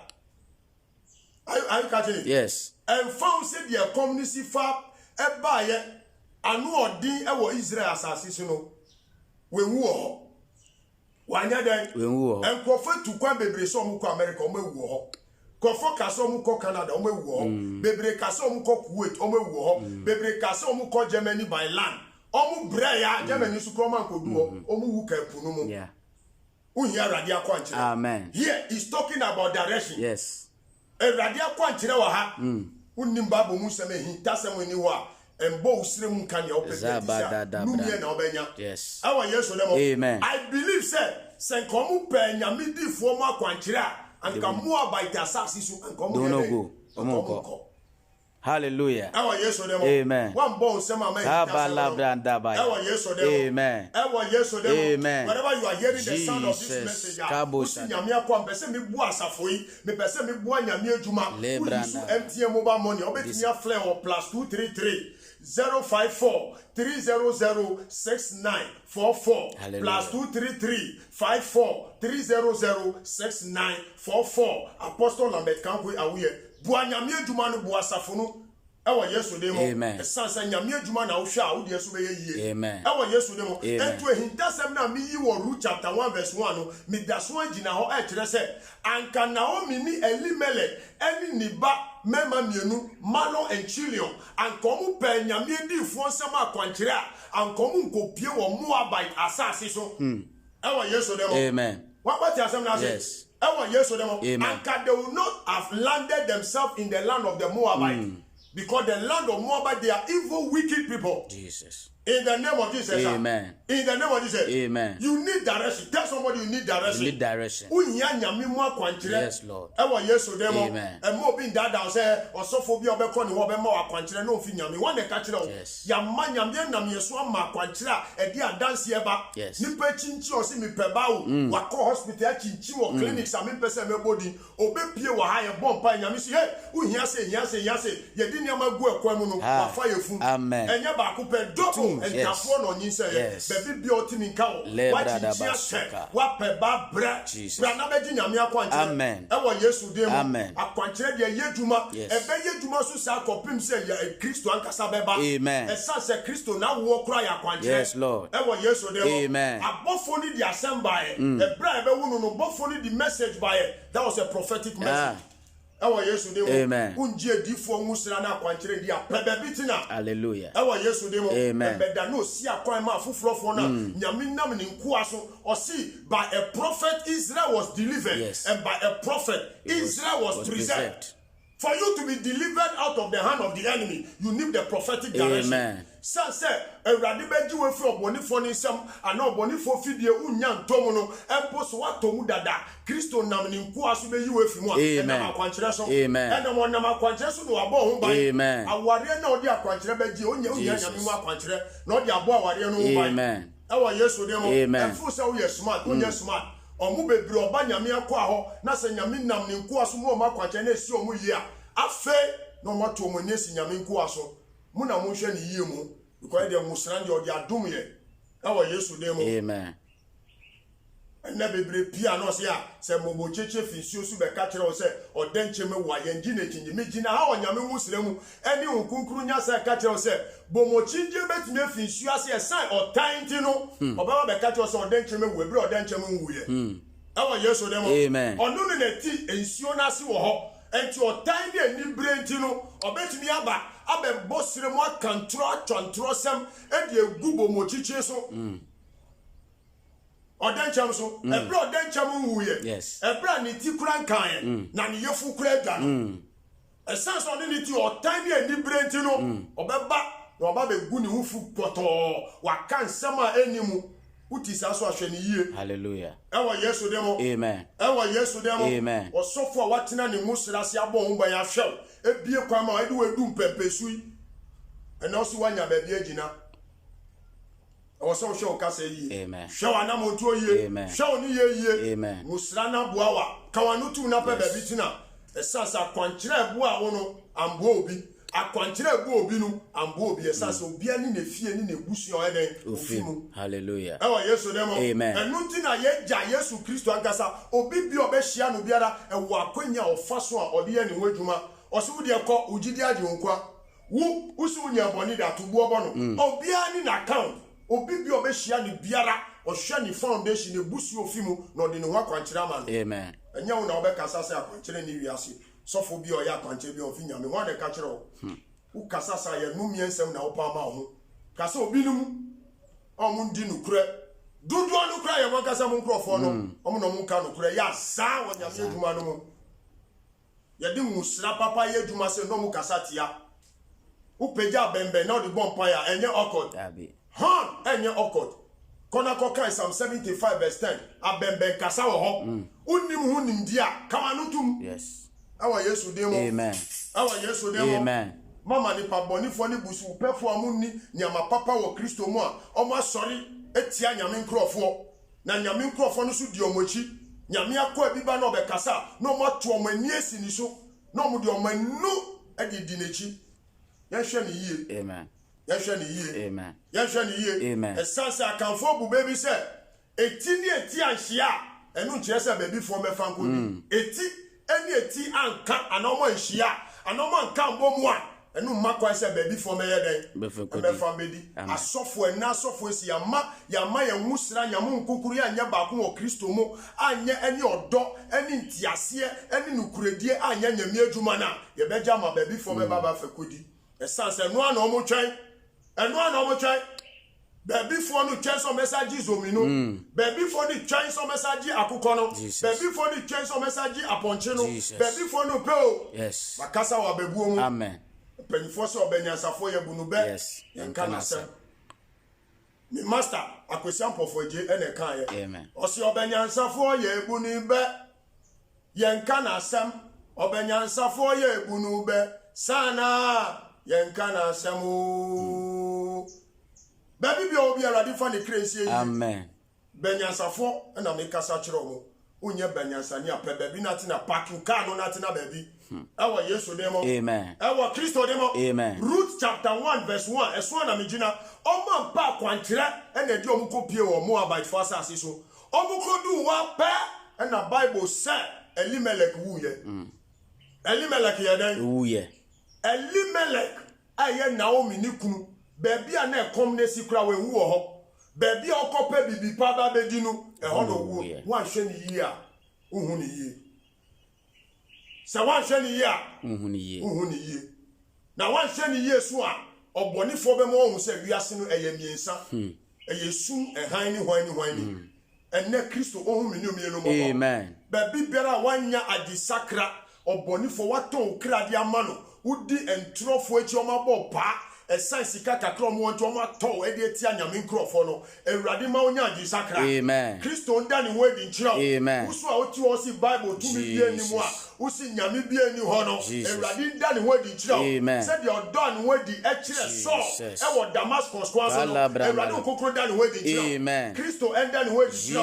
Are you catching it? Yes. And found said their community fa ɛba yɛ anu ɔdin ɛwɔ Israel asase so no. When war. Wanya den. When war. And kɔfɛ tu kwan bebree so ɔmo kɔ America ɔmo ewu hɔ. Kɔfɔ kasa ɔmo kɔ Canada ɔmo ewu hɔ. Bebree kasa ɔmo kɔ Kuwait ɔmo ewu hɔ. Bebree kasa ɔmo kɔ Germany by land. Ɔmo brɛ ya Germany so kɔ ɔmo ankodu hɔ. Ɔmo wu ka epu no mu. Yeah. Uhia Awurade akɔ ankyerɛ. Amen. Here he's talking about direction. Yes. Awurade akɔ ankyerɛ wɔ ha. Unnim Bible mu sɛm ehi tasɛm ni hɔ a. Embo usire mu kan ya opese numie na obenya. Yes. Awa Yesu demo. Amen. I believe say komu pe nyame difo mu akwankyere a anka Moabite asase su anka mu no go. Omonko. Hallelujah. Awa Yesu demo. Amen. One bon sema man. Awa Yesu demo. Amen. Awa Yesu demo. Amen. Wherever you are hearing the sound of this message, usi nyame akwa mpese me bu asafo yi, me pese me bu nyame adwuma. Usu MTN mobile money obetimi afle o +233 054 300 6944 +233 54 300 6944. Apostle Lambert Kankwe awiye bua nyame adwuma no bua asafo no ewa Yesu demo. Esansa nyame adwuma na wo hwe a wo de so be yie. Amen. Ewa Yesu demo. Ento ehintasem na me yi wo Ruth chapter 1 verse 1 no me da so agina ho e kire se anka Naomi ni Elimelech eni ni ba mema mienu Mahlon and Chilion ankomu pe nyame difo nsem akwankire a ankomu nkopie wo Moabite asase so. Ewa Yesu demo. Amen. What asem na say? Yes. And they will not have landed themselves in the land of the Moabite. Because the land of Moabite, they are evil, wicked people. Jesus. In the name of Jesus. Amen. In the name of Jesus. Amen. You need direction. Tell somebody you need direction. You need direction. Yes, Lord. Amen. And more being that down say or so for be obekon wo be more akwankyere no fi nyame one ka kyerɛ Yes. ya ma nyame nam yeso ama akwankyere a di adanse eba Yes. nipa chinchi o se me peba wo wakɔ hospital chinchi wo clinics a me pese me body obepie wo ha ye bompa nyame si hey uhia se ye di niam gu akwa mu no wa fa ye fu Amen. enya ba ko pe double and tafo no nyin say be bi otimi nka wo wa chinchi ase wa pe ba bra bra na be di nyame akwankyere Amen. Ewo yesu dem Amen. akwankyere de yeduma ebe yeduma so sa kopim se ya Kristo ankasa beba Amen. esa se Kristo na wo kra ya akwankyere Yes, Lord. Ewo yesu dem Amen. abofo ni di assemble ebra ebe wunu no bofo ni di message by that was a prophetic message Ewo yesu dem Amen. unji edifo nwusira na akwankyere di apebe bitina Hallelujah. Ewo yesu dem Amen. ebeda no si akwan ma afufrofo na nyame nam ne nkuwa so o see by a prophet Israel was delivered Yes. and by a prophet Israel was preserved. For you to be delivered out of the hand of the enemy, you need the prophetic direction. Amen. Say, Eradi beji we fi obonifo ni nsam ana obonifo fidie unya ntomu no empo so watomu dada Kristo nam ni nku aso beyi we fi mu a na akwankyere so na mo nam akwankyere so no abo ho ban aware na odi akwankyere beji onya nyame mu akwankyere na odi abo aware no ho ban ewo Yesu dem emfu se wo ye smart onya smart omu bebre oba nyame akwa ho na se nyame nam ni nku aso mu o makwankyere na esi omu yi a afe na mo to omu nyesi nyame nku aso mu na mo hwe ni yie mu because they musran de odi adum ye ewo Yesu dem Amen. na bebre pia no se a se mobo cheche finsuo su be ka kire o se odenche me wa yengi na kinyi me gina ha onyame musra mu eni nkunkuru nya se ka kire o se bomo chinje betime finsuo ase e san otanti no obaba be ka kire o se odenche me wo ebre odenche me nwuye ewo Yesu dem Amen. onu ne ti ensuo na ase wo ho enti otan de ani brenti no obetumi aba abebo sire mu akantro atwantro sem e de egu bomo chiche so Odencham so ebra odencham nwuye ebra ni ti kura nkan na ne yefu kura adwa no esanso ne ni ti otan bi ani brenti no obeba na oba be gu ne hufu poto waka nsem a enimu uti sa so ahwe ne yie Hallelujah. Ewo Yesu demo Amen. Ewo Yesu demo Amen. osofo a watena ne musra se abo ho ban ahwew ebie kwama ede wedu mpempesui ena osi wanya ba bia gina Oso show kasa yi. Amen. Show anamoto yi. Amen. Show ni ye. Amen. Musra na boawa. Kawanutu na pe baby tina. Esasa akwankyere boa wo no ambo obi. Akwankyere boa obi no ambo obi. Esasa obi ani na fie ni na ebusu o eden ofimu. Hallelujah. Ewa Yesu demo. Amen. Enu ti na ye ja Yesu Kristo ankasa obi bi obehia no biara ewo akwanya ofaso a ode ye ne ho adwuma. Oso wo de ekọ ugidi age nkwa. Wo usu nya boni da tubu obo no. Obi ani na account. Obi bi obehia ni biara ohwa ni foundation ebusu ofimu na ode ne ho akwankyere ama no. Amen. Enya wo na obekasa se akwankyere ni wiase sofo bi oya akwankyere bi ofi nyame ho de ka kyere wo wo kasa sa ye no miensem na wo pa ma ho kasa obi num omu ndi nukure dudu nukure ye mo kasa mo nkrofo no omu no mo ka nukure ya sa wo nyame adwuma no mo ye de musra papa ye adwuma se no mo kasa tia wo peja bembe na ode bompa ya enye okod enye okod kona koka Psalm 75 verse 10 abembe kasa wo ho unim hu nim dia kama nutum Yes. awa Yesu demo Amen. awa Yesu demo Amen. mama ni pabonifo ni busu pefo amunni nyama papa wo Kristo mu a omo asori etia nyame nkrofo na nyame nkrofo no so di omochi nyame akọ abiba na obekasa na omo to omo ani esi ni so na omo di omo anu edidi nechi yehwe ni yie Amen. yehwe ni yie Amen. yehwe ni yie Amen. esansa akanfo bu baby se eti ni eti anhia enu nkyere se baby fo mefa nkodi eti eni eti anka anomo anhia anomo anka mbomu a enu makwa se baby fo meye den mefa medi asofo ena asofo esi yama ye nwusra nyamu nkukuru ya anya ba ko wo Kristo mu anya eni odo eni ntiase eni nukuredie anya nyame adwuma na ye beja ma baby fo me baba fekodi esanse enu ana omo twen baby for no chance of message zomino baby for the chance of message akukono baby for the chance of message aponcheno baby for no pro yes makasa wa bebuo mu amen penifo so obenyansafo ye bunu be yes yankana sem me master akwesiampo for je ene kan ye Amen. osi obenyansafo ye ebunu be yenka na asem obenyansafo ye ebunu be sana yenka na asem o baby bi obi arade fa ne crazy Amen. benyansafo na me kasa kire omo unye benyansani apɛ baby na tina parking car no na tina baby ewa Yesu demo Amen. ewa Kristo demo Amen. Ruth chapter 1 verse 1 eso na megina omo mpa kwankyere ena di omo kopie wo Moabite for asase so omo kodu wa pɛ ena Bible say Elimelech wuye Elimelech ye den Wuye. Elimelech aye Naomi ni kunu baby a na ekom na sikura we wu ho baby okopa bibi pa ba bedinu ho no wu wan hwe ni yi a uhu ni yi se wan hwe ni yi a Uhu ni ye. uhu ni yi na wan hwe ni yi so a obonifo be mo ohun se wiase no eye miensa eye sun ehan ni hwan ni enne Kristo ohun mi ni omi no mo Amen. baby biara wanya adisakra obonifo waton krade amano udi entrofo echi omabo pa esan sika kakra omo nto omo ato edi eti anyame nkrofo no ewurade ma onya adisakra Amen. Kristo nda ni wedi nkyira Amen. uso a oti o si Bible tu mi bie ni mu a usi nyame bie ni ho no ewurade nda ni wedi nkyira se de odo ni wedi ekire so e wo Damascus kwanso no ewurade kokoro da ni wedi nkyira Kristo enda ni wedi nkyira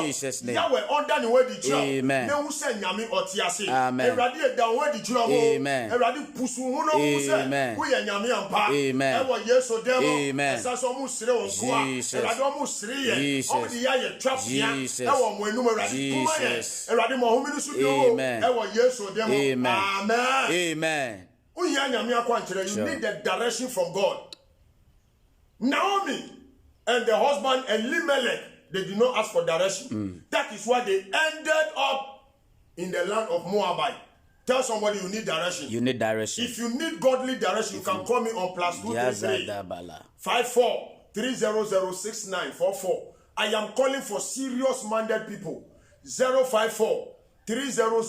yawe onda ni wedi nkyira ne hu se nyame oti ase ewurade eda wedi nkyira ho ewurade pusu hu no hu se hu ye nyame ampa ewo Yesu demo esa so mu sire won ko a ewurade mu sire ye o di ya ye trapia ewo mo enum ewurade kuma ye ewurade mo homi su de o ewo Yesu demo amen Amen. Unya nyame akwankyere you need the direction from God. Naomi and the husband Elimelech, they did not ask for direction. That is why they ended up in the land of Moabite. Tell somebody you need direction. You need direction. If you need godly direction, you can call me on +233 54 300 6944. I am calling for serious minded people. 054 300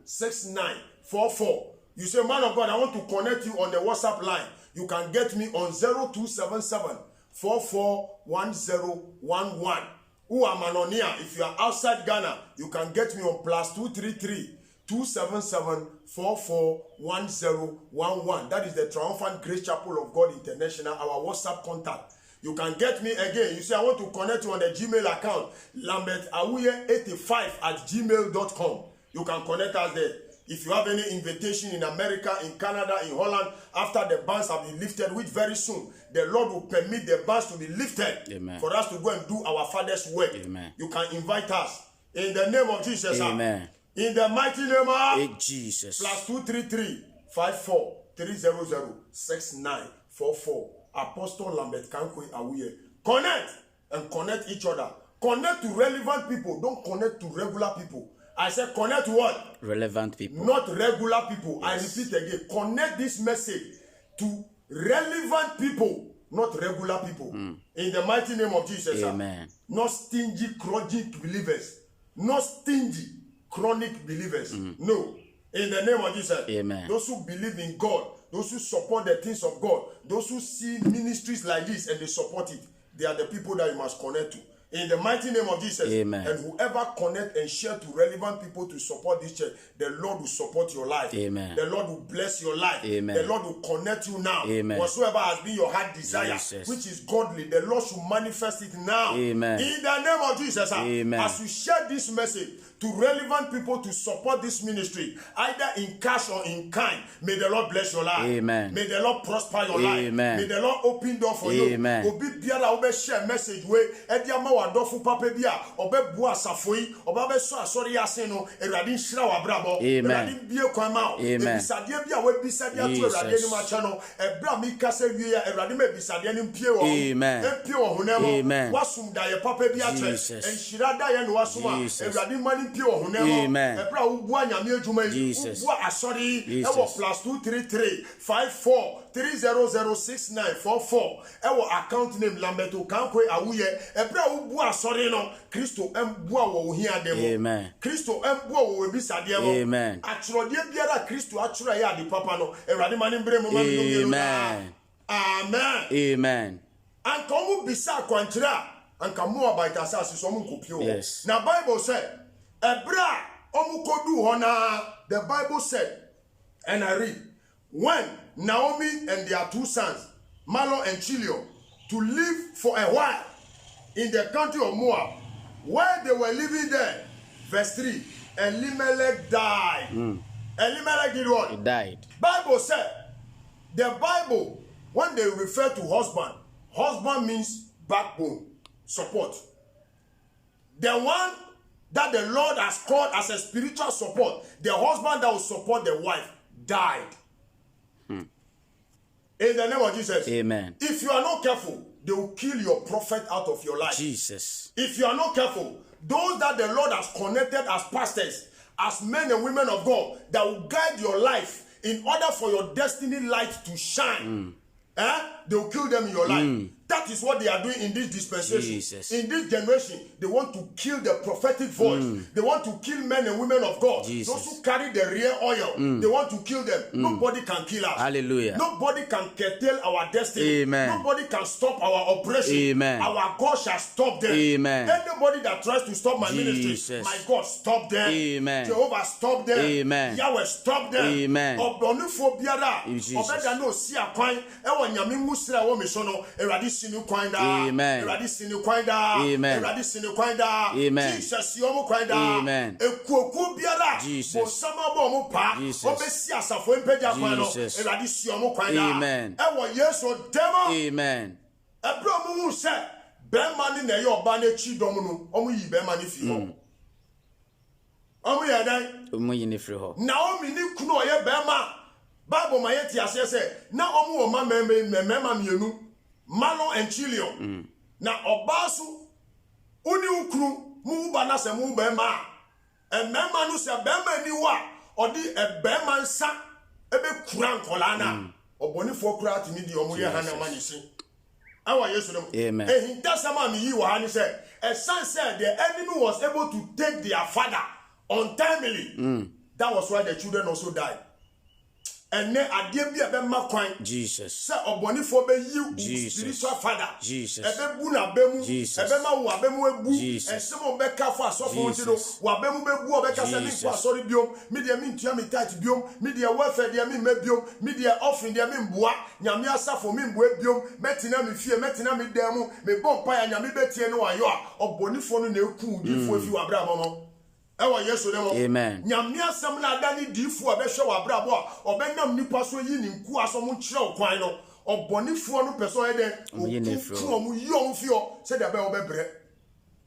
6944. You say, man of God, I want to connect you on the WhatsApp line. You can get me on 0277 441011. Who am Anonia? If you are outside Ghana, you can get me on +233 277 441011. That is the Triumphant Grace Chapel of God International, our WhatsApp contact. You can get me again. You say, I want to connect you on the Gmail account, lambertawuye85@gmail.com. You can connect us there. If you have any invitation in America, in Canada, in Holland, after the bans have been lifted, which very soon the Lord will permit the bans to be lifted. Amen. For us to go and do our Father's work. Amen. You can invite us in the name of Jesus. Amen. In the mighty name of Jesus. +233 54 300 6944. Apostle Lambert Kankwe Awuye. Connect and connect each other. Connect to relevant people. Don't connect to regular people. I said connect to what? Relevant people. Not regular people. Yes. I repeat again. Connect this message to relevant people, not regular people. In the mighty name of Jesus. Amen. Not stingy, chronic believers. Not stingy, chronic believers. No. In the name of Jesus. Amen. Those who believe in God, those who support the things of God, those who see ministries like this and they support it, they are the people that you must connect to. In the mighty name of Jesus. Amen. And whoever connect and share to relevant people to support this church, the Lord will support your life. Amen. The Lord will bless your life. Amen. The Lord will connect you now. Amen. Whatsoever has been your heart desire, Jesus. which is godly, the Lord should manifest it now. Amen. In the name of Jesus. Amen. As you share this message to relevant people to support this ministry, either in cash or in kind, may the Lord bless your life. Amen. May the Lord prosper your life. Amen. May the Lord open door for Amen. you. Obi biara obe share message we ediama wadofo papa bia obe bu asafoi oba be so asori ase no erade nhira wa brabo erade bie kwan ma ebisade bia we bisade ato erade ni ma cha no ebra mi kasa wie ya erade ma bisade ni mpie wo empie wo honemo wasum da ye papa bia che enhira da ye no wasuma erade ma ni mpie wo honemo ebra wo bu anyame adwuma yi wo bu asori e wo +233 54 300 6944 ewo account name Lamberto Kankwe Awuye ebra wo bu asori no Kristo embua wo hia dem amen Kristo embua wo ebisade mo amen atrode biara Kristo atura ya de papa no ewrade mane mbre mo ma amen amen amen anka omu bisa kwankyere anka Moabite asase so mo nkopio. Yes. Na Bible said, Ebra omu kodu hona, the Bible said, and I read, when Naomi and their 2 sons, Mahlon and Chilion, to live for a while in the country of Moab, where they were living there, verse 3, Elimelech died. Elimelech did what? He died. Bible said, the Bible, when they refer to husband means backbone, support. The one that the Lord has called as a spiritual support, the husband that will support the wife, died. In the name of Jesus. Amen. If you are not careful, they will kill your prophet out of your life. Jesus. If you are not careful, those that the Lord has connected as pastors, as men and women of God, that will guide your life in order for your destiny light to shine, they will kill them in your life. That is what they are doing in this dispensation. Jesus. In this generation, they want to kill the prophetic voice. They want to kill men and women of God. Jesus. Those who carry the real oil, they want to kill them. Nobody can kill us. Hallelujah. Nobody can curtail our destiny. Amen. Nobody can stop our operation. Amen. Our God shall stop them. Amen. Anybody that tries to stop my ministry, Jesus. my God, stop them. Amen. Jehovah, stop them. Amen. Yahweh, stop them. Amen. Obonifo biara, Jesus. obeda no si akwan, ewo nyame musira wo me so no, Erade sinu kwan da. Amen. Erade sinu kwan da. Amen. Erade sinu kwan da. Amen. Jesus yomo kwan da. Amen. Ekuoku biara, Jesus. bo sama bo mo pa, Jesus. obesi asafo empeja kwan no, Jesus. Erade si yomo kwan da. Amen. Ewo Yesu demo. Amen. Ebro mu hu se bema ni na ye oba na chi dom no, omu yi bema ni fi ho. Omu ye dan. Omu yi ni free ho. Naomi ni kunu oye bema. Bible ma yeti ase se na omu wo ma mema mienu, Mahlon and Chilion. Na obasu uni ukunu mu ba na se mu bema. E mema no se bema ni wa odi e bema nsa ebe kura nkola na. Obonifo kura atimi di omu ye hana manisi. Awa Yesu dem. Amen. Ehinta sama mi yi wa hani se a son said the enemy was able to take their father untimely. That was why the children also died. And then adie bi ebe makwan. Jesus. Say obonifo be yi spiritual father. Jesus. Ebe bu na bemu. Jesus. Ebe ma wo abemu ebu. Jesus. Esemo be ka fo asofo ntino. Wo abemu be bu obeka se mi kwa sorry biom. Me de mi ntua mi tight biom. Me de welfare de mi me biom. Me de offering de mi mboa. Nyame asafo mi mboa biom. Metina mi fie, metina mi demu. Me bon pa ya nyame betie no ayo a obonifo no na eku difo afi wa bra momo. Ewa Yesu demo. Amen. Nyame asem na adani difo abehwe wa bra bo a obenam nipa so yi ni nku aso mo kire okwan no. Obonifo no peso ye den. Omu yi omu fio se de be obebre.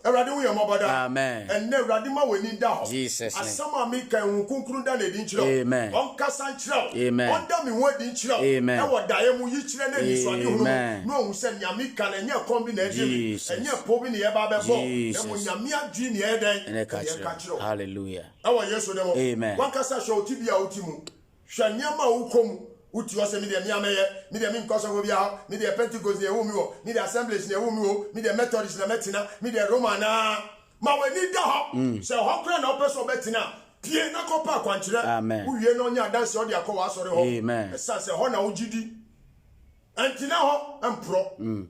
Erade wo yamabada. Amen. And ne erade ma weni da ho. Jesus. Asama mi kan hu kunkuru da na di nkire. Amen. On kasa nkire. Amen. On da mi ho di nkire. Amen. E wo dae mu yi kire na ni so ade hu Amen. no hu se nyame kan enye kombi na edi. Jesus. Enye pobi ni e ba be bo. E Jesus. mo nyame adwi ni e den. Ene ka kire. Hallelujah. Awa Yesu demo. Amen. Wan kasa hwe otibia otimu. Hwe nyama ukom. Uti wase mi de miameye, mi de min koso go bia, mi de Pentecost ne wo mi wo, mi de Assemblies ne wo mi wo, mi de Methodist na metina, mi de Romana. Ma we ni da ho. Se ho kra na opeso betina. Pie na kopa kwankyere. Amen. Uwie no nya danse odi akwa asore ho. Amen. Esa se ho na ugidi. Antina ho empro.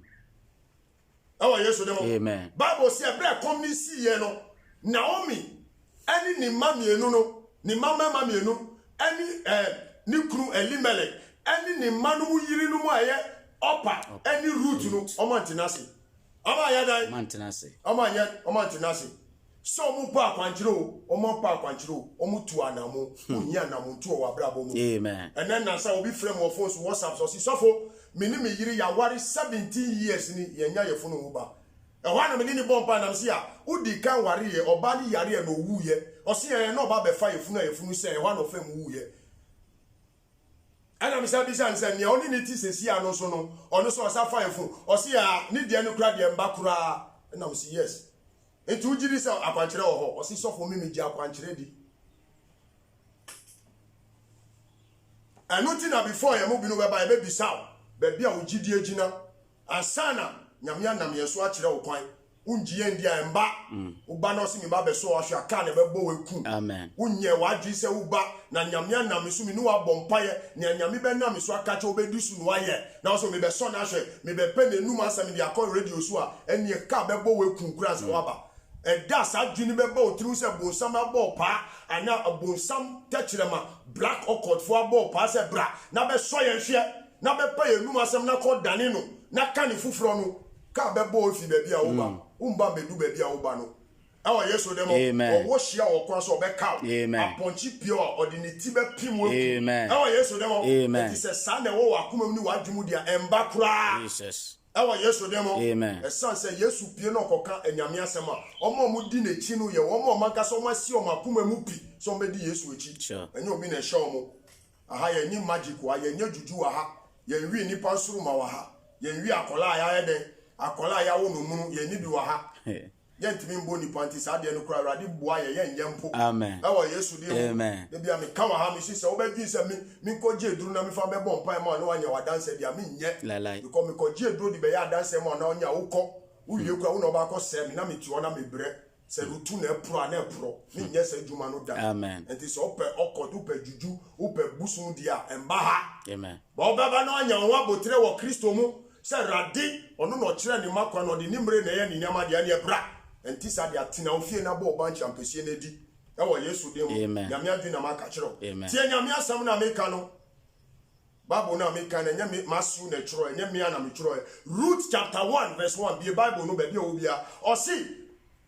Awa Yesu demo. Amen. Bible say bre kom ni si ye no. Naomi ani ni mamienu no, ni mama mamienu, ani ni kru Elimelech, ani ni manu yiri no mu aye opa, ani root no omantinase. Ama ya dai. Mantenase. Omantinase. So mu pa akwankyere o, omo pa akwankyere o, omu tu anamu, onyi anamu tu o wabrabo mu. Amen. And then na say obi frame of phones WhatsApp so si sofo, me ni me yiri ya wari 17 years ni yenya ye funu ba. E wa na me ni bompa na msi a, udi kan wari ye, oba ni yare no wu ye. Osi ye no ba be fa ye funu se e wa no fam wu ye. Ana mi sabi san se ni oni ni ti sesi ano so no, ono so osa fa ye fun. Osi a ni de no kra de mba kra. Na msi yes. Enti ujiri se akwankyere wo ho, osi sofo mi ji akwankyere di. Anuti na before ye mo bi no be ba ye be bisaw. Be bia ujidi agina. Asana nyame anam yeso a kire wo kwan unjie ndia emba uba no si mi ba be so ahwe aka na be bo weku Amen. unye wadwi se uba na nyame anam so mi nu abompaye na nyame be nam so aka che obedi su no aye na so mi be so na hwe mi be pe na num asam dia call radio so a eni ka be bo weku kura se waba da sa dwini be ba otru se bonsam abo pa ana bonsam techrema black occult fo abo pa se bra na be so ye hwe na be pa ye num asam na call dane no na ka ni fufuro no ka be bo ofi ba bia wo ba umba bedu ba bia wo ba no awa yeso dem o wo hia wo kwa so be ka aponchi pio ordinity be pim wo awa yeso dem it is a sane wo wakomam ni wadwum dia emba kura Jesus. awa yeso dem Amen. esan se yesu pie no koka anyame asem a omo mu di na chi no ye omo manka so ma si o makomam pi so be di yesu echi enye obi na hye omo aha ye ni magic wa ye nya juju wa ha ye wi ni pansuru ma wa ha ye wi akola ya ye den akola ya wo no mu ye ni bi wa ha yentimi mbo ni panti sa de no kura rade boa ye yempo Amen. awa yesu de Amen. de bia me ka wa ha me sise wo be dwi se mi ko je duru na mi fa be bon pan ma no anya wa danse dia mi nye because me ko je duru di be ya danse ma na onya wukọ uye kura wo no ba ko se mi na mi tuo na me bre se rutu na epro mi nye se djuma no da Amen. enti so pe okodu pe juju wo pe busun dia emba ha Amen. ba obeba na onya wo abotre wo kristo mu se rade ono no kire ni makwa no de nimre na ye ni nyama dia ne bra enti sa dia tina ofie na bo ban champesie na di e wo yesu de mu nyame adwi na maka kiro tie nyame asam na meka no Bible na meka na nyame masu na kiro nyame na me kiro Ruth chapter 1 verse 1 be Bible no be bia obia o si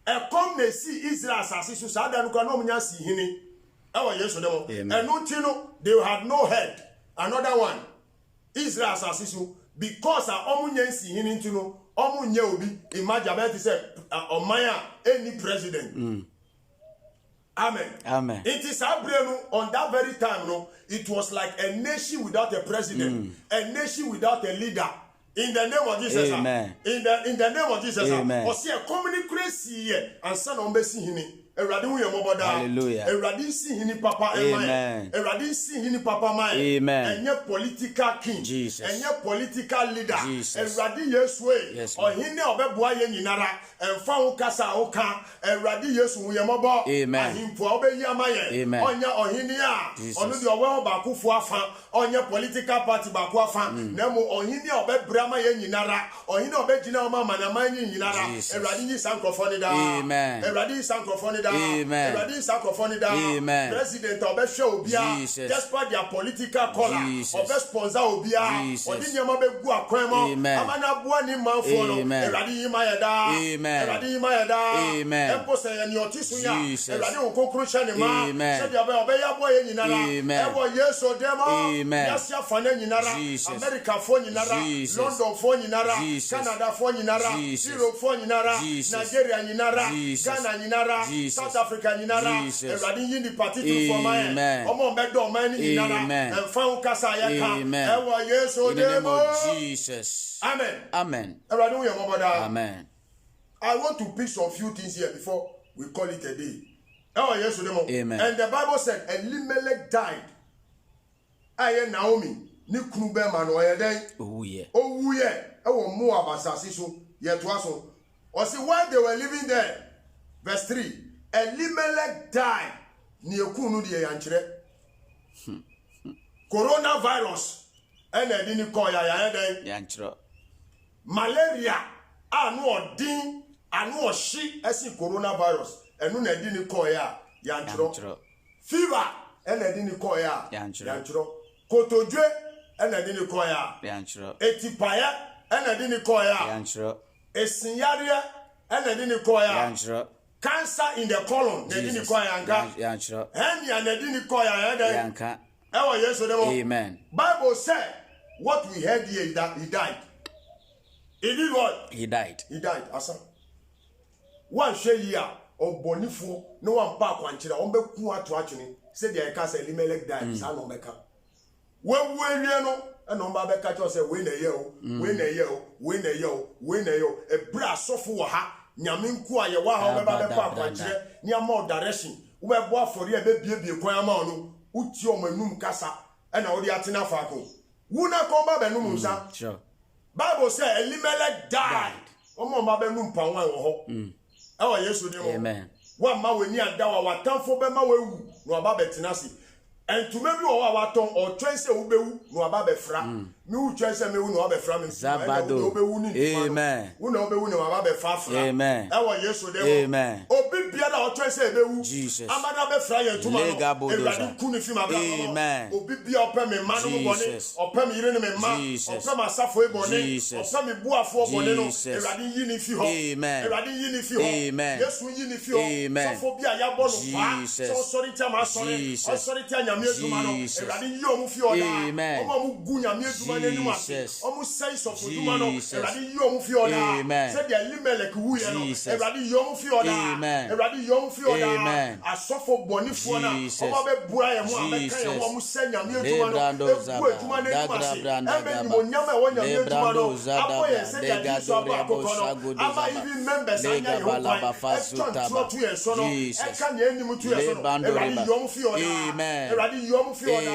e kom na si Israel asase so sa da no kwa no mnya si hini e wo yesu de mu enu ti no they had no head. Another one Israel asase so because omunye si hini nti no omunye obi imagine about say omaya any president Amen. It is Abrenu on that very time no it was like a nation without a president a nation without a leader in the name of Jesus. Amen. In the name of Jesus. Amen. O see a communicacy and son on besi hini Erade hu yemoboda. Hallelujah. Erade si hini papa Amen. Erade si hini papa mai. Amen. Enye political king. Jesus. Enye political leader. Jesus. Erade Yesu e. Yes, Ohine obeboa ye nyinara. Emfa ho kasa ho ka. Erade Yesu hu yemobo. Amen. Ahimpo obeyi amaye. Amen. Onya ohine a. Onu de owe ba kufu afa. Onya political party ba ku afa. Nemo ohine obebrama ye nyinara. Ohine obegina o mama na manyi nyinara. Erade yi sankrofo da. Amen. Erade yi sankrofo da. Amen. Erade sankrofo da. Amen. President obehwe obia. Despite their political color. Obe sponsor obia. Odi nyama be gu akwan mo. Amana bua ni manfo no. Erade yi mayeda. Erade yi mayeda. Empo se ye ni otisu ya. Erade okonkuru hye ne ma. Se dia obe ya boa ye nyinara. Ebo Yesu demo. Yasia fana nyinara. America fo nyinara. London fo nyinara. Canada fo nyinara. Europe fo nyinara. Nigeria nyinara. Ghana nyinara. South Africa nyinara. Erade yi ni party to for my. Omo be do man nyinara. Emfa ukasa ya ka. Ewo Yesu demo. Jesus. Amen. Amen. Erade we moboda. Amen. I want to pick some few things here before we call it a day. Oh, yes, Amen. And the Bible said Elimelech died. Aye Naomi, ni kunu be man o ye den. Oh yeah. Oh yeah. E wo Moab asase so ye to aso. O see while they were living there. Verse 3. Elimelech died. Ni ekunu de ya nkyere. Coronavirus. Ena di ni ko ya den. Ya nkyere. Malaria. Anu odin, anu oshi esi coronavirus. Enu na di ni ko ya nkyere. Fever. Ena di ni ko ya nkyere. Kotodwe ena di ni ko ya nkyere. Etipaya ena di ni ko ya nkyere. Esinyare ena di ni ko ya nkyere. Cancer in the colon na di ni ko ya nkyere. Henia na di ni ko ya nka. Ewo Yesu demo. Amen. Bible said what we heard here is that he died. He did what? He died. He died. Asa. One share year of bonifo no one pa kwanchira on be ku atu atwene say the ka say Elimelech died sa no meka. We no e no ba be ka cho say we na ye o we na ye o we na ye o we na ye o e bra sofo wo ha nyame nku aye wa ha be pa kwanchira ni ama direction we be bo afori e be biebie kwan ama no uti o manum kasa e na wo di atena fa ko wu na ko ba be num nsa. Sure. Bible says Elimelech died. Omo ma be nu mpanwa wo ho. Ewa Yesu ni mo. Amen. Wa ma we ni anda wa watamfo be ma we wu no aba betina se. Entuma bi wo wa waton o twen se wo be wu no aba be fra. Mi wu twen se me wu no aba fra me. Zabado. Amen. Wo na obe wu no aba be fa fra. Amen. Ewa Yesu de mo. Amen. Obi bia na o twen se be wu. Jesus. Amada be fra ye tuma no. Ewrade ku ni fi ma bra no. Amen. Obi bia opa me ma no bone. Opa me yire ni me ma. Opa ma safo e bone. Opa me buafo bone no. Ewrade yi ni fi ho. Amen. Ewrade yi ni fi ho. Amen. Yesu yi ni fi ho. Safo bia ya bo no pa. So sorry ti ma sorry. O sorry ti nyame aduma no. Ewrade yi o mu fi ho da. Omo mu gu nyame aduma n'anim ase. Omo sai so aduma no. Ewrade yi o mu fi ho da. Se dia limelek wu ye no. Ewrade yi o mu fi ho da. Ewrade yi o mu fi ho da. Asofo bonifo na. Omo be bua ye mu abeka ye mu se nyame aduma no. Ebu aduma n'anim ase. Ebe ni mo nyama e wo nyame aduma no. Apo ye se dia di so aba akoko no. Ama even members anya ye ho kwan. Extra to ye so no. Eka ne anim to ye so no. Ewrade yi o mu fi ho da. Ewrade yi o mu fi ho da.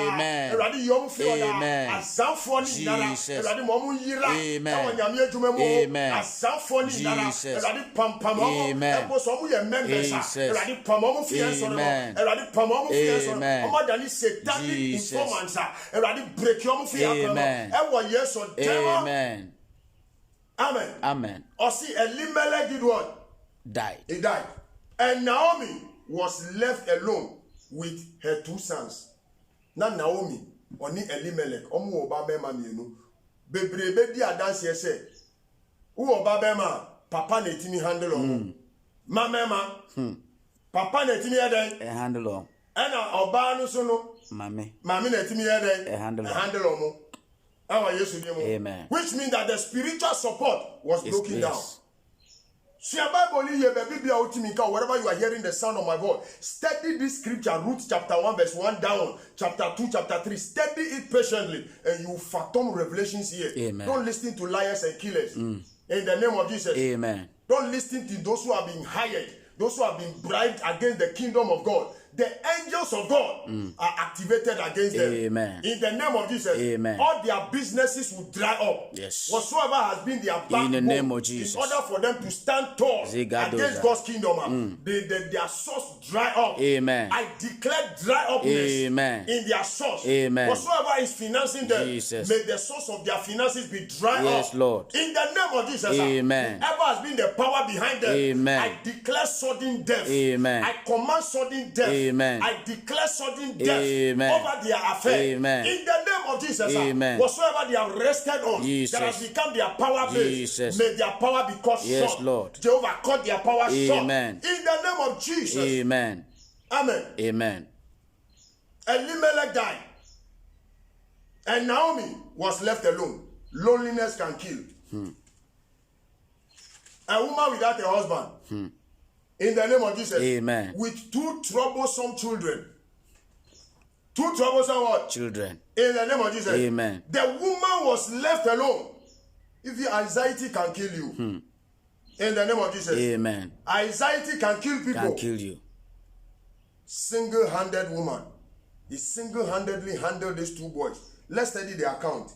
Ewrade yi o mu fi ho da. Azamfo ni ndara. Ewrade mo mu yira. E wo nyame aduma mu. Azamfo ni ndara. Ewrade pampam mo. Ebo so mu ye members. Ewrade pam mo fi ye so no. Ewrade pam mo fi ye so no. Omo dani satanic informants. Ewrade break yo mu fi ye so no. E wo Yesu demo. Amen. Amen. Amen. Osi Elimelech did what? Died. He died. And Naomi was left alone with her 2 sons. Na Naomi oni Elimelech omu oba bema mienu. Bebrebe di adanse ese. U oba bema papa na etimi handle omo. Mama papa na etimi eden handle on. Ena oba no so no. Mami na etimi eden handle omo. Awa Yesu di mo. Amen. Which means that the spiritual support was broken down. Wherever you are hearing the sound of my voice, study this scripture, Ruth chapter 1 verse 1 down, chapter 2, chapter 3. Study it patiently and you fathom revelations here. Amen. Don't listen to liars and killers. In the name of Jesus. Amen. Don't listen to those who have been hired, those who have been bribed against the kingdom of God. The angels of God are activated against them. Amen. In the name of Jesus. Amen. All their businesses will dry up. Yes. Whatsoever has been their backbone, in the name of Jesus. In order for them to stand tall against God's kingdom, their source dry up. Amen. I declare dry upness in their source. Amen. Whatsoever is financing them, Jesus. may the source of their finances be dry up. Yes, Lord. In the name of Jesus. Amen. Whoever has been the power behind them, Amen. I declare sudden death. Amen. I command sudden death. Amen. I declare sudden death over their affair. Amen. In the name of Jesus, Amen. whatsoever they have rested on, Jesus. that has become their power base, Jesus. may their power be cut Yes, short. Lord. Jehovah cut their power Amen. short. In the name of Jesus. Amen. Amen. Amen. Elimelech died. And Naomi was left alone. Loneliness can kill. A woman without a husband. In the name of Jesus. Amen. With 2 troublesome children. 2 troublesome what? Children. In the name of Jesus. Amen. The woman was left alone. If your anxiety can kill you. In the name of Jesus. Amen. Anxiety can kill people. Can kill you. Single-handed woman. He single-handedly handled these 2 boys. Let's study the account.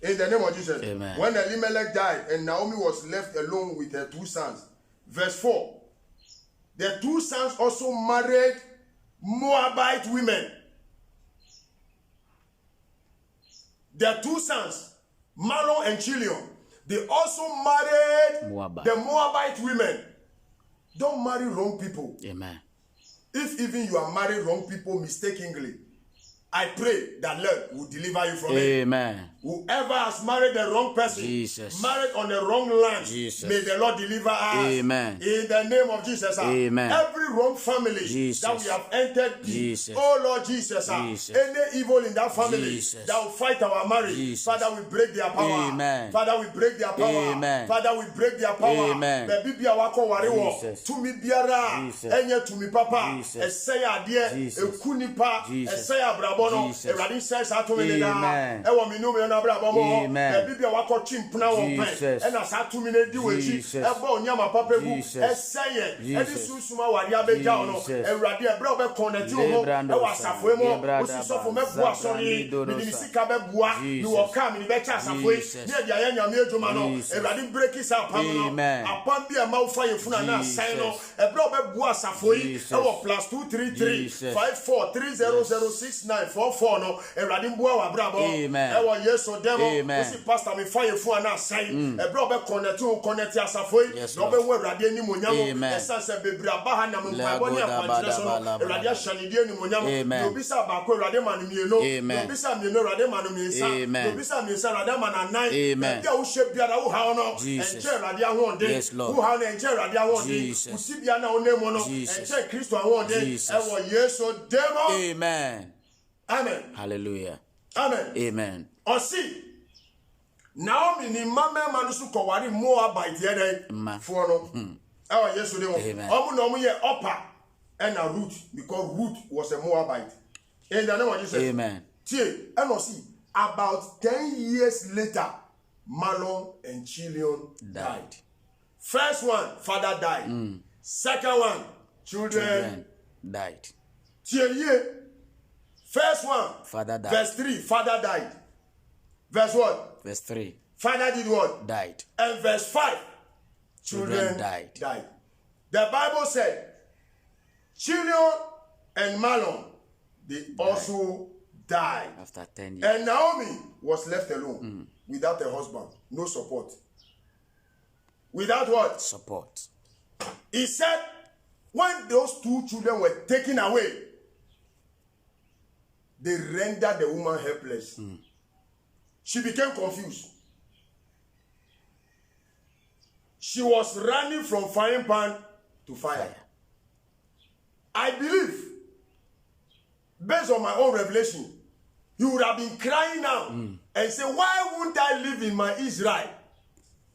In the name of Jesus. Amen. When Elimelech died and Naomi was left alone with her 2 sons. Verse 4. The 2 sons also married Moabite women. Their 2 sons, Mahlon and Chilion, they also married the Moabite women. Don't marry wrong people. Amen. If even you are marrying wrong people mistakenly, I pray that Lord will deliver you from it. Amen. Whoever has married the wrong person, Jesus. married on the wrong land, Jesus. may the Lord deliver us. Amen. In the name of Jesus. Amen. Every wrong family Jesus. that we have entered, Jesus. oh Lord Jesus, Jesus. any evil in that family Jesus. that will fight our marriage, Jesus. Father, we break their power. Amen. Father, we break their power. Amen. Father, we break their power. Amen. The Biblia wako wariwo. Jesus. Tumi biara. Jesus. Enye tumi papa. Jesus. Esaya adie. Jesus. Ekunipa. Jesus. Esaya brabo. abrabɔ no Awurade sɛ saa tumi ne da ɛwɔ me nume no abrabɔ mo bibia wakɔ chimpna wɔ pɛ ɛna saa tumi ne di wɔkyi ɛbɔ onyama papa gu ɛsɛyɛ ɛde sunsum awade abɛgya no Awurade ɛbrɛ wobɛkɔ na ti ho ɛwɔ asafo mu osi sɔfo mɛboa sɔre ne sika bɛboa ne wɔ ka me bɛkyɛ asafo yi ne de ayɛ nyame adwuma no Awurade breki sa apam no apam bi a ma wo fa yefuna na asan no ɛbrɛ wobɛboa asafo yi ɛwɔ +233 54300694 no Awurade mboa wa brabo ɛwɔ Yesu demo osi pastor me fa yefuna na asan ɛbrɛ wobɛconnect wo connect asafo yi na wobɛwo Awurade anim onyam ɛsan sɛ bebre aba ha na mpabɔ ne akwankyerɛ so no Awurade ahyɛne die anim onyam obi sa baako Awurade ma no mieno obi sa mieno Awurade ma no miensa obi sa miensa Awurade ma na nan ɛbia wo hye biara wo ha no ɛnkyɛ Awurade ahonde wo ha no ɛnkyɛ Awurade ahonde usi bia na wo nemu no ɛnkyɛ Kristo ahonde ɛwɔ Yesu demo amen hallelujah amen Osi Naomi ni mama no so kɔware Moabite yɛdɛn fo no ɛwɔ Yesu demo ɔmo na ɔmo yɛ Opa ɛna Ruth because Ruth was a Moabite in the name of Jesus amen tie ɛna ɔsi about 10 years later Mahlon and Chilion died. First one father died second one children died. First one father died. Verse 3 father died. Verse what? Verse 3 father did what? Died. And verse 5 children died. The Bible said Chilion and Mahlon they also died after 10 years. And Naomi was left alone without a husband, no support. Without what? Support. He said when those two children were taken away, they rendered the woman helpless. She became confused. She was running from frying pan to fire. I believe, based on my own revelation, you would have been crying now and say, why won't I live in my Israel?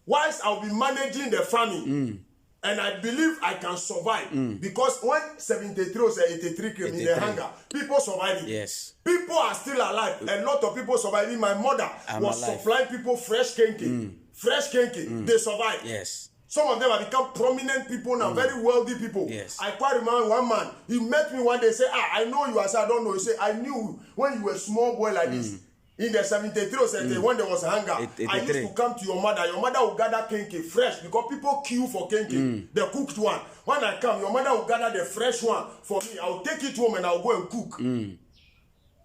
Whilst I'll be managing the family. And I believe I can survive. Because when 73 or 83 came in the hunger, people survived. Yes. People are still alive. A lot of people surviving. My mother was supplying people fresh kenke. Fresh kenke. They survived. Yes. Some of them have become prominent people now, very wealthy people. Yes. I quite remember one man, he met me one day, say, I know you. I said, I don't know. He said, I knew when you were a small boy like this. In the 73 or 70, when there was hunger, I used to come to your mother. Your mother would gather kenke fresh because people queue for kenke, the cooked one. When I come, your mother will gather the fresh one for me. I'll take it home and I'll go and cook.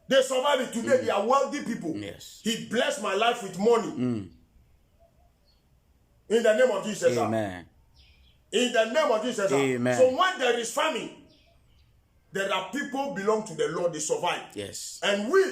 They survive it today. They are wealthy people. Yes. He blessed my life with money. In the name of Jesus. Amen. In the name of Jesus. Amen. So when there is famine, there are people belong to the Lord, they survive. Yes. And we,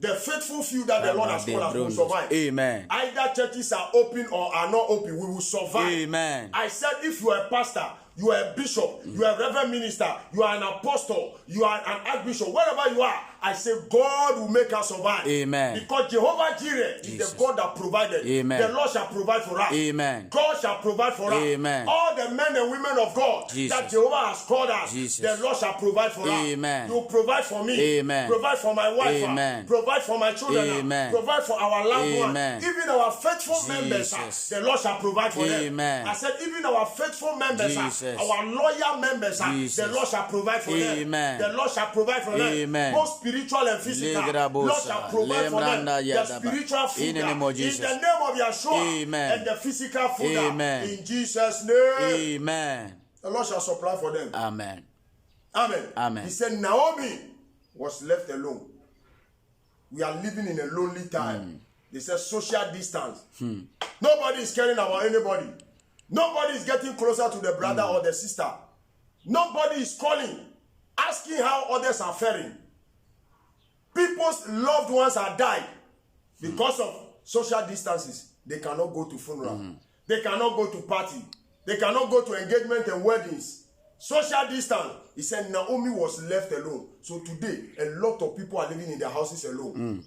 the faithful few that the Lord has called us, will survive. Amen. Either churches are open or are not open, we will survive. Amen. I said if you are a pastor, you are a bishop, you are a reverend minister, you are an apostle, you are an archbishop, wherever you are, I say God will make us survive. Amen. Because Jehovah Jireh is the God that provided. Amen. The Lord shall provide for us. Amen. God shall provide for us. Amen. All the men and women of God that Jehovah has called us, the Lord shall provide for us. Amen. You provide for me. Amen. Provide for my wife. Amen. Provide for my children. Amen. Provide for our loved Amen. ones. Even our faithful members, the Lord shall provide for them. Amen. I said even our faithful members, our loyal members, the Lord shall provide for them. The Lord shall provide for them. Both spiritual and physical. Lord shall provide for them the spiritual food in the name of Yeshua and the physical food in Jesus' name. Amen. The Lord shall supply for them. Amen. Amen. Amen. He said Naomi was left alone. We are living in a lonely time. They said social distance. Nobody is caring about anybody. Nobody is getting closer to the brother or the sister. Nobody is calling, asking how others are faring. People's loved ones are died because of social distances. They cannot go to funeral. They cannot go to party. They cannot go to engagement and weddings. Social distance. He said Naomi was left alone. So today, a lot of people are living in their houses alone.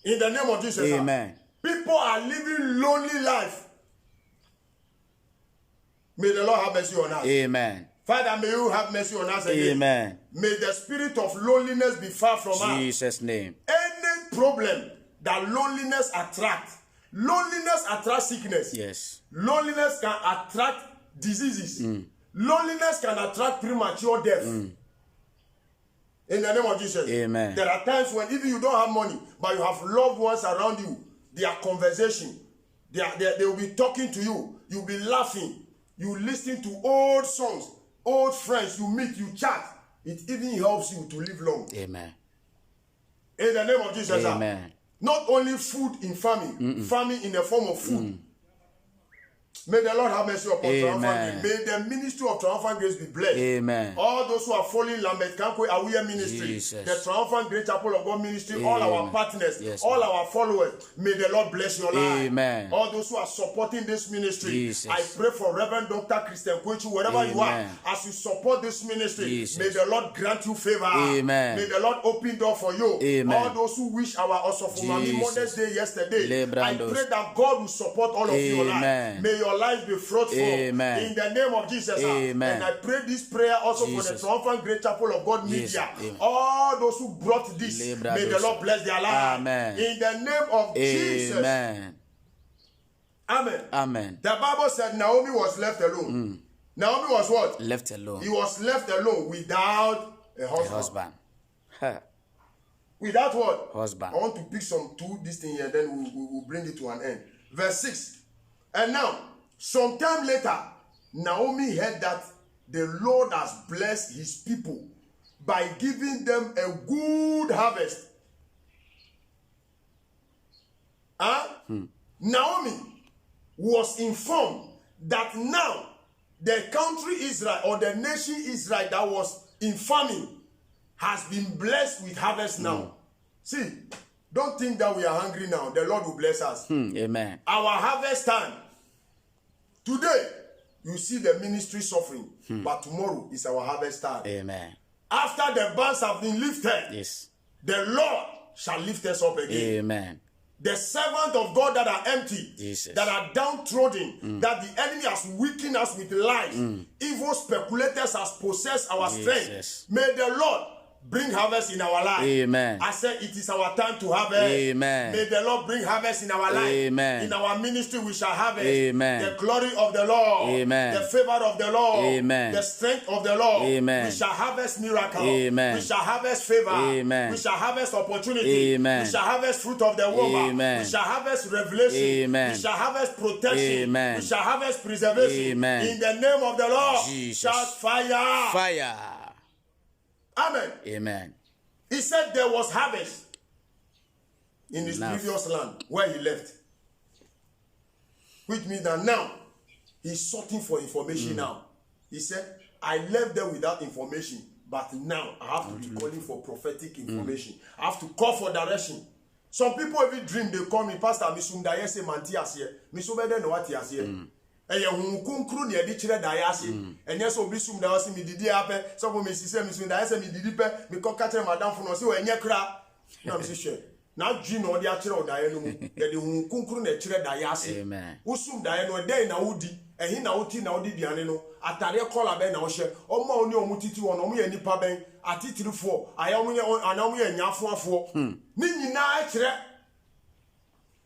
In the name of Jesus. Amen. People are living lonely life. May the Lord have mercy on us. Amen. Father, may you have mercy on us again. Amen. May the spirit of loneliness be far from us. Jesus' name. Any problem that loneliness attracts sickness. Yes. Loneliness can attract diseases. Loneliness can attract premature death. In the name of Jesus. Amen. There are times when even you don't have money, but you have loved ones around you. Their conversation, they will be talking to you. You'll be laughing. You listen to old songs, old friends. You meet, you chat. It even helps you to live long. Amen. In the name of Jesus. Amen. Not only food in famine, famine in the form of food. May the Lord have mercy upon Triumphant Grace. May the ministry of Triumphant Grace be blessed. Amen. All those who are following Lambert Kankwe Awuye ministry, Jesus. the Triumphant Great Chapel of God ministry, all our partners, all our followers, may the Lord bless your life. Amen. All those who are supporting this ministry, Jesus. I pray for Reverend Dr. Christian Kwechu, wherever you are, as you support this ministry, may the Lord grant you favor. Amen. May the Lord open door for you. Amen. All those who wish our Osofumami Mother's Day yesterday, I pray that God will support all of your life. May your life be fruitful. Amen. In the name of Jesus. Amen. And I pray this prayer also for the Triumphant Great Chapel of God media. All those who brought this, may the Lord bless their life. Amen. In the name of Jesus. Amen. Amen. Amen. The Bible said Naomi was left alone. Naomi was what? Left alone. He was left alone without a husband. Without what? Husband. I want to pick this thing here, then we'll bring it to an end. Verse 6. And now, sometime later, Naomi heard that the Lord has blessed his people by giving them a good harvest. Naomi was informed that now the country Israel or the nation Israel that was in famine has been blessed with harvest now. See, don't think that we are hungry now. The Lord will bless us. Amen. Our harvest time. Today, you see the ministry suffering, but tomorrow is our harvest time. Amen. After the bands have been lifted, yes, the Lord shall lift us up again. Amen. The servants of God that are empty, Jesus, that are downtrodden, that the enemy has weakened us with lies, evil speculators has possessed our strength. May the Lord bring harvest in our life. Amen. I said it is our time to harvest. Amen. May the Lord bring harvest in our life. Amen. In our ministry we shall harvest. Amen. The glory of the Lord. Amen. The favor of the Lord. Amen. The strength of the Lord. Amen. We shall harvest miracle. Amen. We shall harvest favor. Amen. We shall harvest opportunity. Amen. We shall harvest fruit of the womb. Amen. We shall harvest revelation. Amen. We shall harvest protection. Amen. We shall harvest preservation. Amen. In the name of the Lord. Jesus. Shout fire. Fire. Amen. Amen. He said there was harvest in his previous land where he left. Which means that now he's sorting for information now. He said, I left there without information, but now I have to be calling for prophetic information. I have to call for direction. Some people even dream, they call me, Pastor, Misumdaye se manti asye. Misubede no wati asye. Eye hunkunkru ni edi chire daya ase enye so obi sum da wase mi didi ape so bo mi sise mi sum da ase mi didi pe mi ko ka kire madam fo no se enye kra na mi se hwe na dwi no de a kire odaya no mu ye de hunkunkru na chire daya ase usum daya no dey na wudi ehi na wuti na wudi biane no atare kola be na wo hye omo oni omutiti wo no omo ye nipa ben atitirifo ayamu ye anamu ye nyafo afo ni nyina kire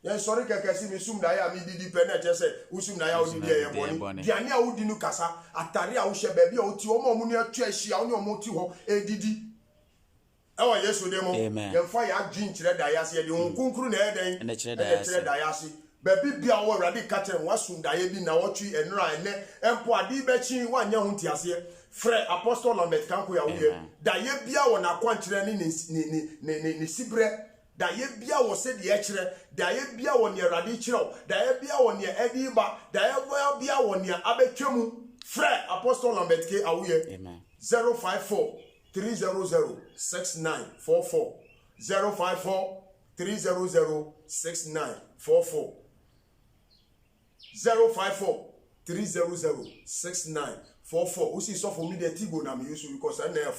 yen sorry kekesi mi sum da ya mi didi pe na je se usum na ya odidi e boni diane a wodi nu kasa atare a wo hye ba bi a oti omo omu ni atu ahia oni omo ti ho edidi e wa Yesu de mo yen fa ya gin kire da ya se de hunkunkuru na eden ene kire da ya se ba bi bia wo awurade ka kire wa sum da ya bi na wo twi enura ene empo adi be chi wa nya hu ti ase frɛ Apostle Lambert Kankwe Awuye da ye bia wo na kwankire ni sibre da ye bia wo se de ekire da ye bia wo ne Awurade kire da ye bia wo ne ediba da ye bia wo ne abetwemu frɛ Apostle Lambert K Awuye 054 300 6944 054 300 6944 054 300 6944 usi so for me the Tigo na me use because I never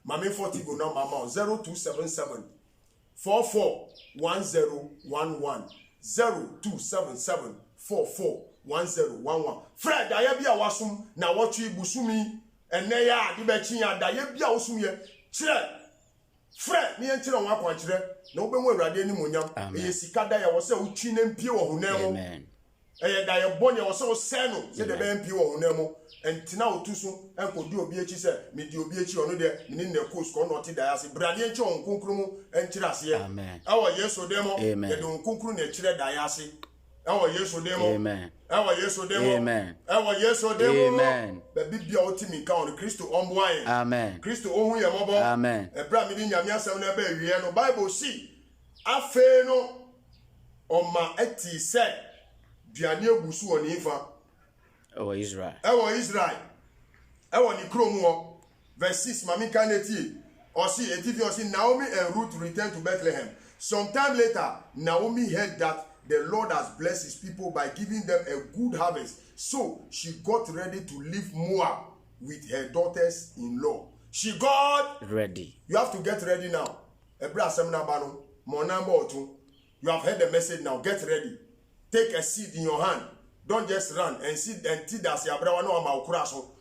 mama for Tigo na mama 0277 441011 0277 441011 Fred ayabia wasum na watchu ibusumi ene ya de be chi ada ye bia osum ye kire frɛ ne yɛnkyerɛ wɔn akwankyerɛ na wobɛhu awurade anim onyam ɛyɛ sika da yɛ wɔ sɛ wotwi ne mpie wɔ honam mu ɛyɛ da yɛ bɔ ne wɔ sɛ wosɛe no sɛ de bɛyɛ mpie wɔ honam mu ɛntina wotu so ɛnkɔdi obi akyi sɛ medi obi akyi ɔno deɛ mene nna kos kɔ ɔno ɔte da ase brade nkyɛ wɔn konkro mu ɛnkyerɛ aseɛ ɛwɔ yesu dan mu yɛde wɔn konkro na ɛkyerɛ da yɛ ase ɛwɔ yesu dan mu ɛwɔ yesu dan mu ɛwɔ yesu dan mu baabi bia wotimi nka ɔno kristo ɔmboa yɛn kristo ɔhu yɛ mmɔbɔ ɛberɛ a mede nyame asɛm no ɛbɛ awie no bible si afei no ɔma ɛtii sɛ duane agu so wɔ ne mfa ɛwɔ Israel ɛwɔ ne kurom hɔ verse 6 mami ka na tie ɔsi Naomi and Ruth returned to Bethlehem. Sometime later Naomi heard that the Lord has blessed his people by giving them a good harvest, so she got ready to leave Moab with her daughters-in-law. She got ready. You have to get ready now. Ebra semna bano mo number otu. You have heard the message now. Get ready. Take a seed in your hand. Don't just run and see and ti das ya brawa no ama okura so.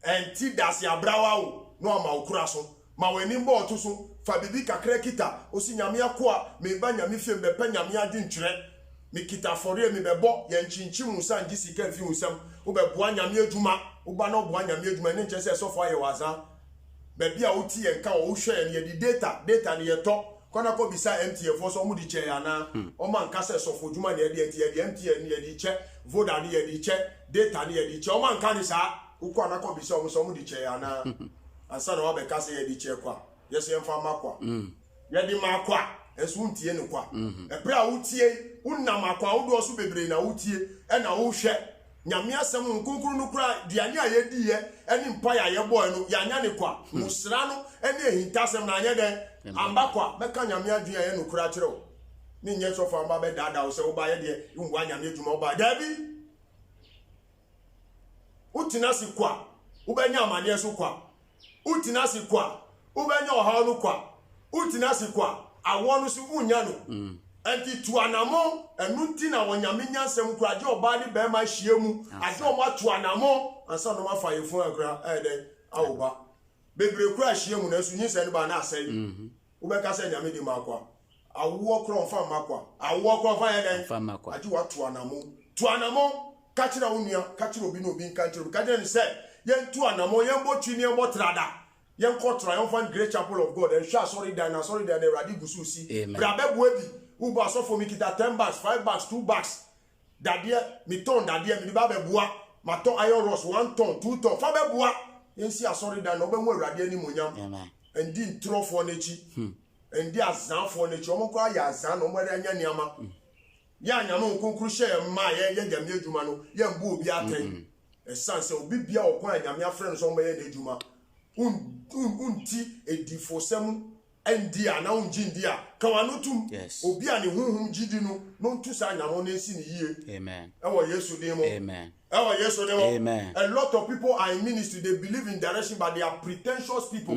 And ti das ya brawa no ama okura so. Ma weni mbo otu so fa bibi kakra kita osi nyame akoa me ba nyame fie me pa nyame adi ntwere me kita fore me bebo ye nchinchi mu san di sika fi usam wo be boa nyame adwuma wo ba no boa nyame adwuma ne nche se sofo aye waza ba bia wo ti ye nka wo hwe ne di data ne ye to kona ko bisa MTF so mu di che yana o man ka se sofo adwuma ne ye di MTN ne ye di che Voda ne ye di che data ne ye di che o man ka ni sa wo ko na ko bisa o so mu di che yana ansa na wa be ka se ye di che kwa yeso yemfa makwa ye di makwa esu ntie ne kwa ebre a wotie unam akwa wo do so bebre na wotie e na wo hwe nyame asem nkonkuru no kura duane a ye di ye eni mpa ya ye boy no ya nya ne kwa musra no eni ehinta asem na anya den amba kwa beka nyame adua ye no kura kire wo ni nye so fa amba be dada wo se wo ba ye de nwa nyame aduma wo ba dabi utina si kwa wo ba nya amane so kwa utina si kwa wo ba nya oha no kwa utina si kwa awon no si unya no enti tuanamo enunti na wonyame nyansem kuraje oba ni be ma hyiemu ade o ma tuanamo ansa no ma fa yefun akra ede awoba bebre kura hyiemu na su nyinsa ni ba na asai wo be ka se nyame di makwa awo kro fa makwa awo kro fa ede fa makwa ade wa tuanamo ka kira wonua ka kira obi no obi nka kira ka je ni se yen tuanamo yen bo twi ni yen bo trada yen ko triumphant great chapel of God and sha sorry dan Eradi gusu si brabe boebi uba so for me kita 10 bags 5 bags 2 bags dadie mi ton dadie mi ba be boa ma ton iron rods 1 ton 2 ton fa be boa yen si asori dan no be mu Eradi ani monyam endi ntrofo na chi endi azanfo na chi omo kwa ya azan no mo re anya niama ya anya no nkonkuru hye ma ye jame adwuma no ye mbu obi aten esanse obi bia okwa nyame afre no so mo ye na adwuma unti edifosem endia na unjindia kawanotum obi ani hunhum jidi no ntu sa nyamo na esi ni yie amen ewo yesu demo amen ewo yesu demo amen. A lot of people are in ministry, they believe in direction, but they are pretentious people.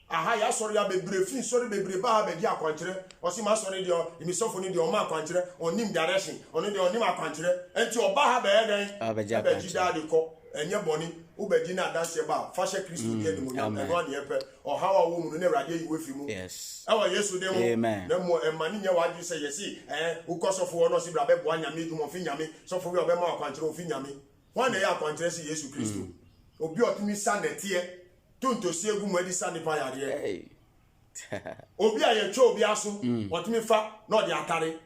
Aha ya sorry ya bebre fin sorry bebre ba ha be di akwankyere osi ma sorry de imi sofo ni de o ma akwankyere onim direction oni de onim akwankyere enti oba ha be den abeji da de ko enye boni ubeji na dance ba fashe Kristo die ni mo na no ane epe o hawa wo mu no na Erade yi we fi mu yes ewa yesu de mo na mo emani nya waju se yesi ukosofo no si bra be bo anyame dwumo fi nyame sofo we obe ma akwankyere o fi nyame wan na ya akwankyere si Yesu Kristo obi otimi sanete tonto si egu mu edi sanipa yare obi ayetwa obi aso otimi fa na odi atare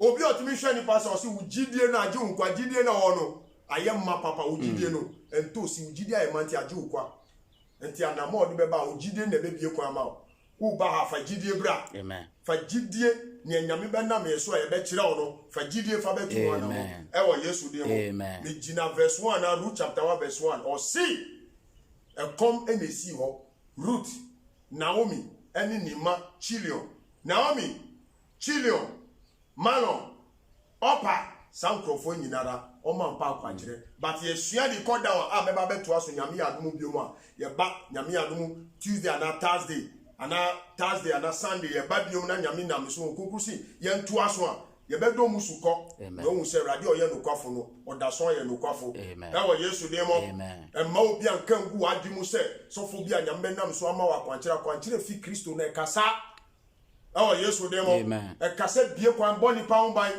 obi otimi hwe nipa so si ugidie na age nkwa gidie na ono ayemma papa ugidie no ento si ugidie ayemanti age ukwa enti anamo odi beba ugidie na bebie kwa ma wo ba ha fa gidie bra amen fa gidie ne nyame bena me so ye be kire ono fa gidie fa betu ono ewo Yesu de mo me gina verse 1 na Ruth chapter 1 verse 1 or see come and see her Ruth Naomi and Nima Chilion Naomi Chilion Malon Opa Sankrofo nyinara o man pa kwankyere but ye sua di call down a meba beto aso nyame adum biom a ye ba nyame adum Tuesday and Thursday and Sunday ye ba biom na nyame nam so konkusi ye nto aso a ye be do musuko Amen. no hu se Awurade oye no kwafo no odaso ye no kwafo Amen. na wo Yesu de mo Amen. emma obi anka ngu adi mu se sofo bi anyambe nam so ama wa kwankire fi Kristo na ekasa na wo Yesu de mo Amen. ekasa bie kwan boni pa ho ban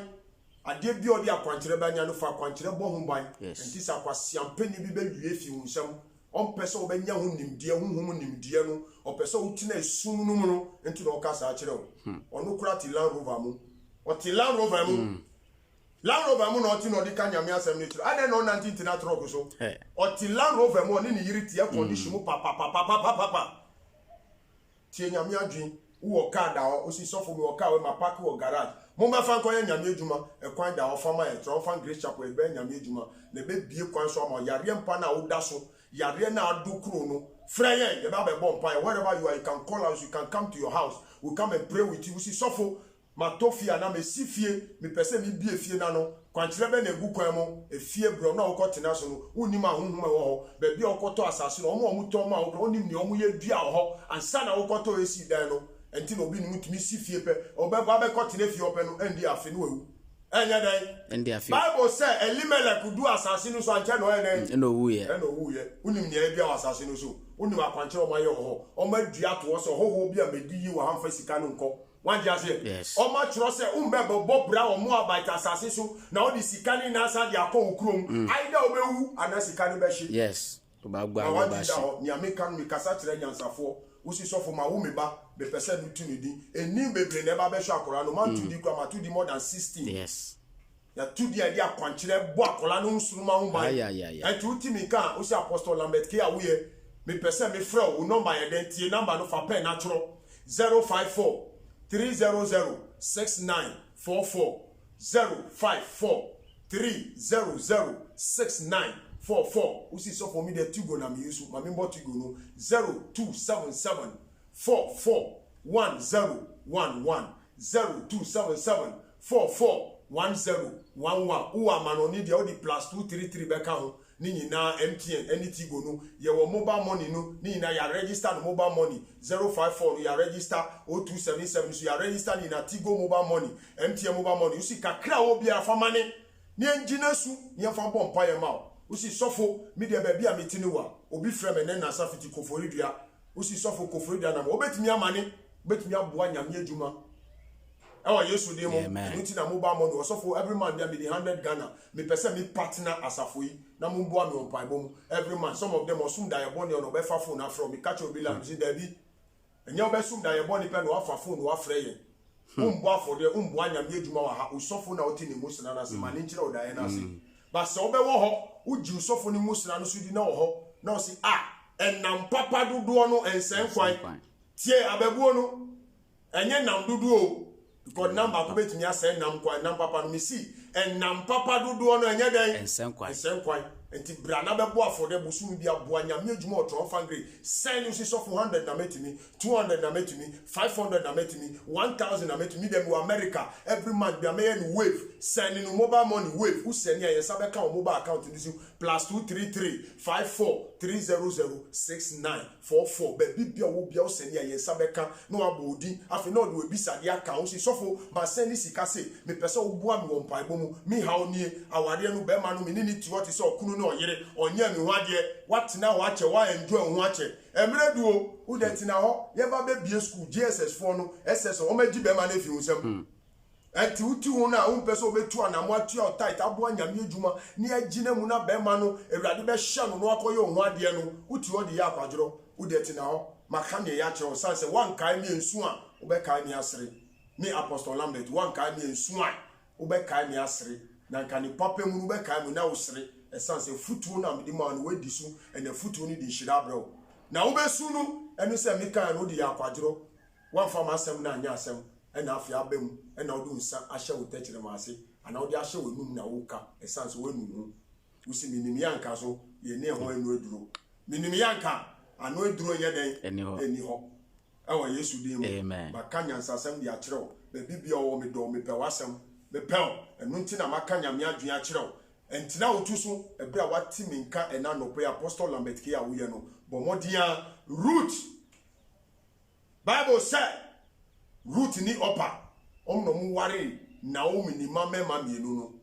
ade bi odi akwankire banya no fa akwankire bo ho ban Yes. enti sa kwasiampani bi be wie fi hunsam on pese obenya ho nimdie honhom nimdie no opese utina esum no mu no enti no kasa akire o onu kura ti Land Rover mu o ti Land Rover mu Land Rover mu no oti no di ka nyame asem ni tiro ade no 19 tina truck so o ti Land Rover mu oni ni yiri ti air condition mu pa ti nyame adwin wo car da o si sofo mi o car we ma park wo garage mo ma fan koye nyame adwuma e kwan da o fama e tro fan Grace Chapel e be nyame adwuma na be bie kwan so ma yare mpa na wo da so yare na adu kro no freye ye ba be bomb pa wherever you are you can call us, you can come to your house, we come and pray with you. We see sofo ma tofia na me sifie me pese me bie fie na no kwankire be na egu kwan mo e fie bro na wo kotena so no unim ahonhom e wo ho be bia okoto asase no omo to ma wo onim ne omo ye dua ho ansa na wo koto esi dan no enti no bi ni mutumi sifie pe obeba be kotena fie ope no endi afi no ewu enya dan Endi afi. Bible say Elimelech du asase no so anche no enen No wu ye. no wu ye unim ne bia asase no so unim akwankire omo ye ho omo dua to so ho bia medi yi wa hamfa sika no nko one just say Yes. Oma chro say umbe bo bra o Moabite asase so na o di sika ni na asa di akọ okrom aida obewu ana sika ni be hye Yes. Oba gba na oba wadi shi. da ho ni ameka no kasa kire nyansafo usi sofo ma wo meba be pese du tuni di eni bebre na ba be hwe akora no man tu di kwa ma tu di more than 16 Yes. ya tu di adi akwankire bo akora no nsuruma ho ban and tu ti mi kan usi Apostle Lambert ke awoye me pese me frɛ o number ye den tie number no fa pen na tro 054 3006944 054 3006944 usi so for me the Tigo na me use ma me mbo Tigo no 0277 441011 0277 441011 uwa manoni dia odi plus 233 beka ho ni nyina MTN any Tigo no ye wo mobile money no ni nyina ya register no mobile money 054 no ya register 0277 so ya register ni na Tigo mobile money MTN mobile money usi kakra wo bia famane ni engine su ni fa bompa ye ma usi sofo media ba bia metini wa obi frem ne na safiti koforidua usi sofo koforidua na obetimi amane obetimi aboa nyame adwuma ewa Yesu de mo nti na mobile money osofo every man dia me the 100 Ghana me pese me partner asafo yi na mo boa me on paibom every man some of them osum da ye boni on obefa phone na from me catch obi la me da bi enye obesum da ye boni pe no afa phone no afre ye umbo afode umbo anyame adwuma wa ha osofo na oti ni musina na se mane nkire odaye na se ba se obe wo ho uji osofo ni musina no so di na wo ho na o si enam papa dodo no ensen kwan tie ababuo no enye nam dodo o because number ko betimi asɛ nam kwan nam papa no me si enam papa dodo no enye den ensen kwan enti bra na bɛbo afode busum bia boa nyame adwuma otro fangre send you so 400 na metimi 200 na metimi 500 na metimi 1000 na metimi dem in America every month bia me no wave send no mobile money wave who send ya yesa beka o mobile account ni plus 23354306944 baby bia wo bia o send ya yesa beka no abodi afi no do ebisa dia account si sofo ma send sika se me pese wo bua me won paibo mu mi ha oni aware no be ma no me ni ti what is okunu no oyere onye mi ho ade watina ho ache wa enjoy ho ache emreduo wo de tina ho ye ba be bie school GSS 4 no SS o ma gi be ma na fi husem enti uti ho na wo pese obetu anamo atu o tight abo anyame adwuma ni agina mu na be ma no ewrade be hye no no akoye ho ade no uti ho de ya akwadro wo de tina ho maka me ya kire o sanse wan kai mi ensu a wo be kai mi asere me Apostle Lambert wan kai mi ensu a wo be kai mi asere na nka ni papa mu be kai mu na wo sere esanse futuo na mede ma no wadi su ene futuo ni di hira bro na wo be su no enu se me kan no di ya akwadro wan fa masem na anya asem ena afia abem ena wo du nsa ahye wo techire ma ase ana wo di ahye wo num na wo ka esanse wo num usi minimi yanka so ye ne ho enu eduro minimi yanka ano eduro ye den eni ho ewa Yesu di mu ba kanya nsasem di akire wo be bibia wo me do me pe wasem me pe enu nti na makanya me adwen akire wo entina otuso ebra wati minka ena no prayer Apostle Lambert ke awoye no bomodia root Bible say root ni upper omno mu ware Naomi ni mama mienu no.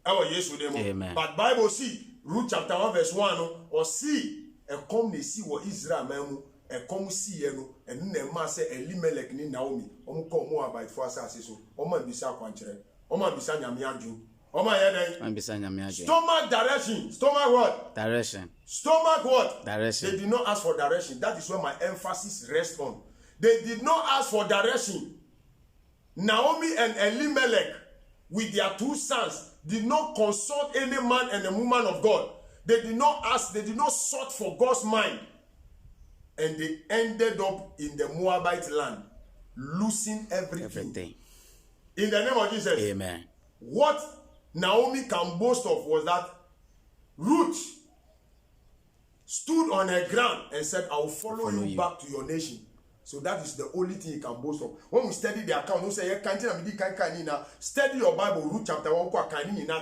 Ewo Yesu dem. Amen. But Bible see Ruth chapter 1 verse 1 no or see e come na si wo Israel man mu e come see ye no enu na ma se Elimelech ni Naomi omo ko Moabite fo asase so omo bisa kwankere omo bisa nyame adwu omo ye den Ambisa nyame agye. stomach direction stomach what Direction. stomach what Direction. they did not ask for direction. That is where my emphasis rests on. They did not ask for direction. Naomi and Elimelech with their 2 sons did not consult any man and a woman of God. They did not ask, they did not sought for God's mind. And they ended up in the Moabite land, losing everything. In the name of Jesus. Amen. What Naomi can boast of was that Ruth stood on her ground and said, I will follow you back to your nation. So that is the only thing you can boast of. When we study the account, we say, study your Bible, Ruth chapter 1,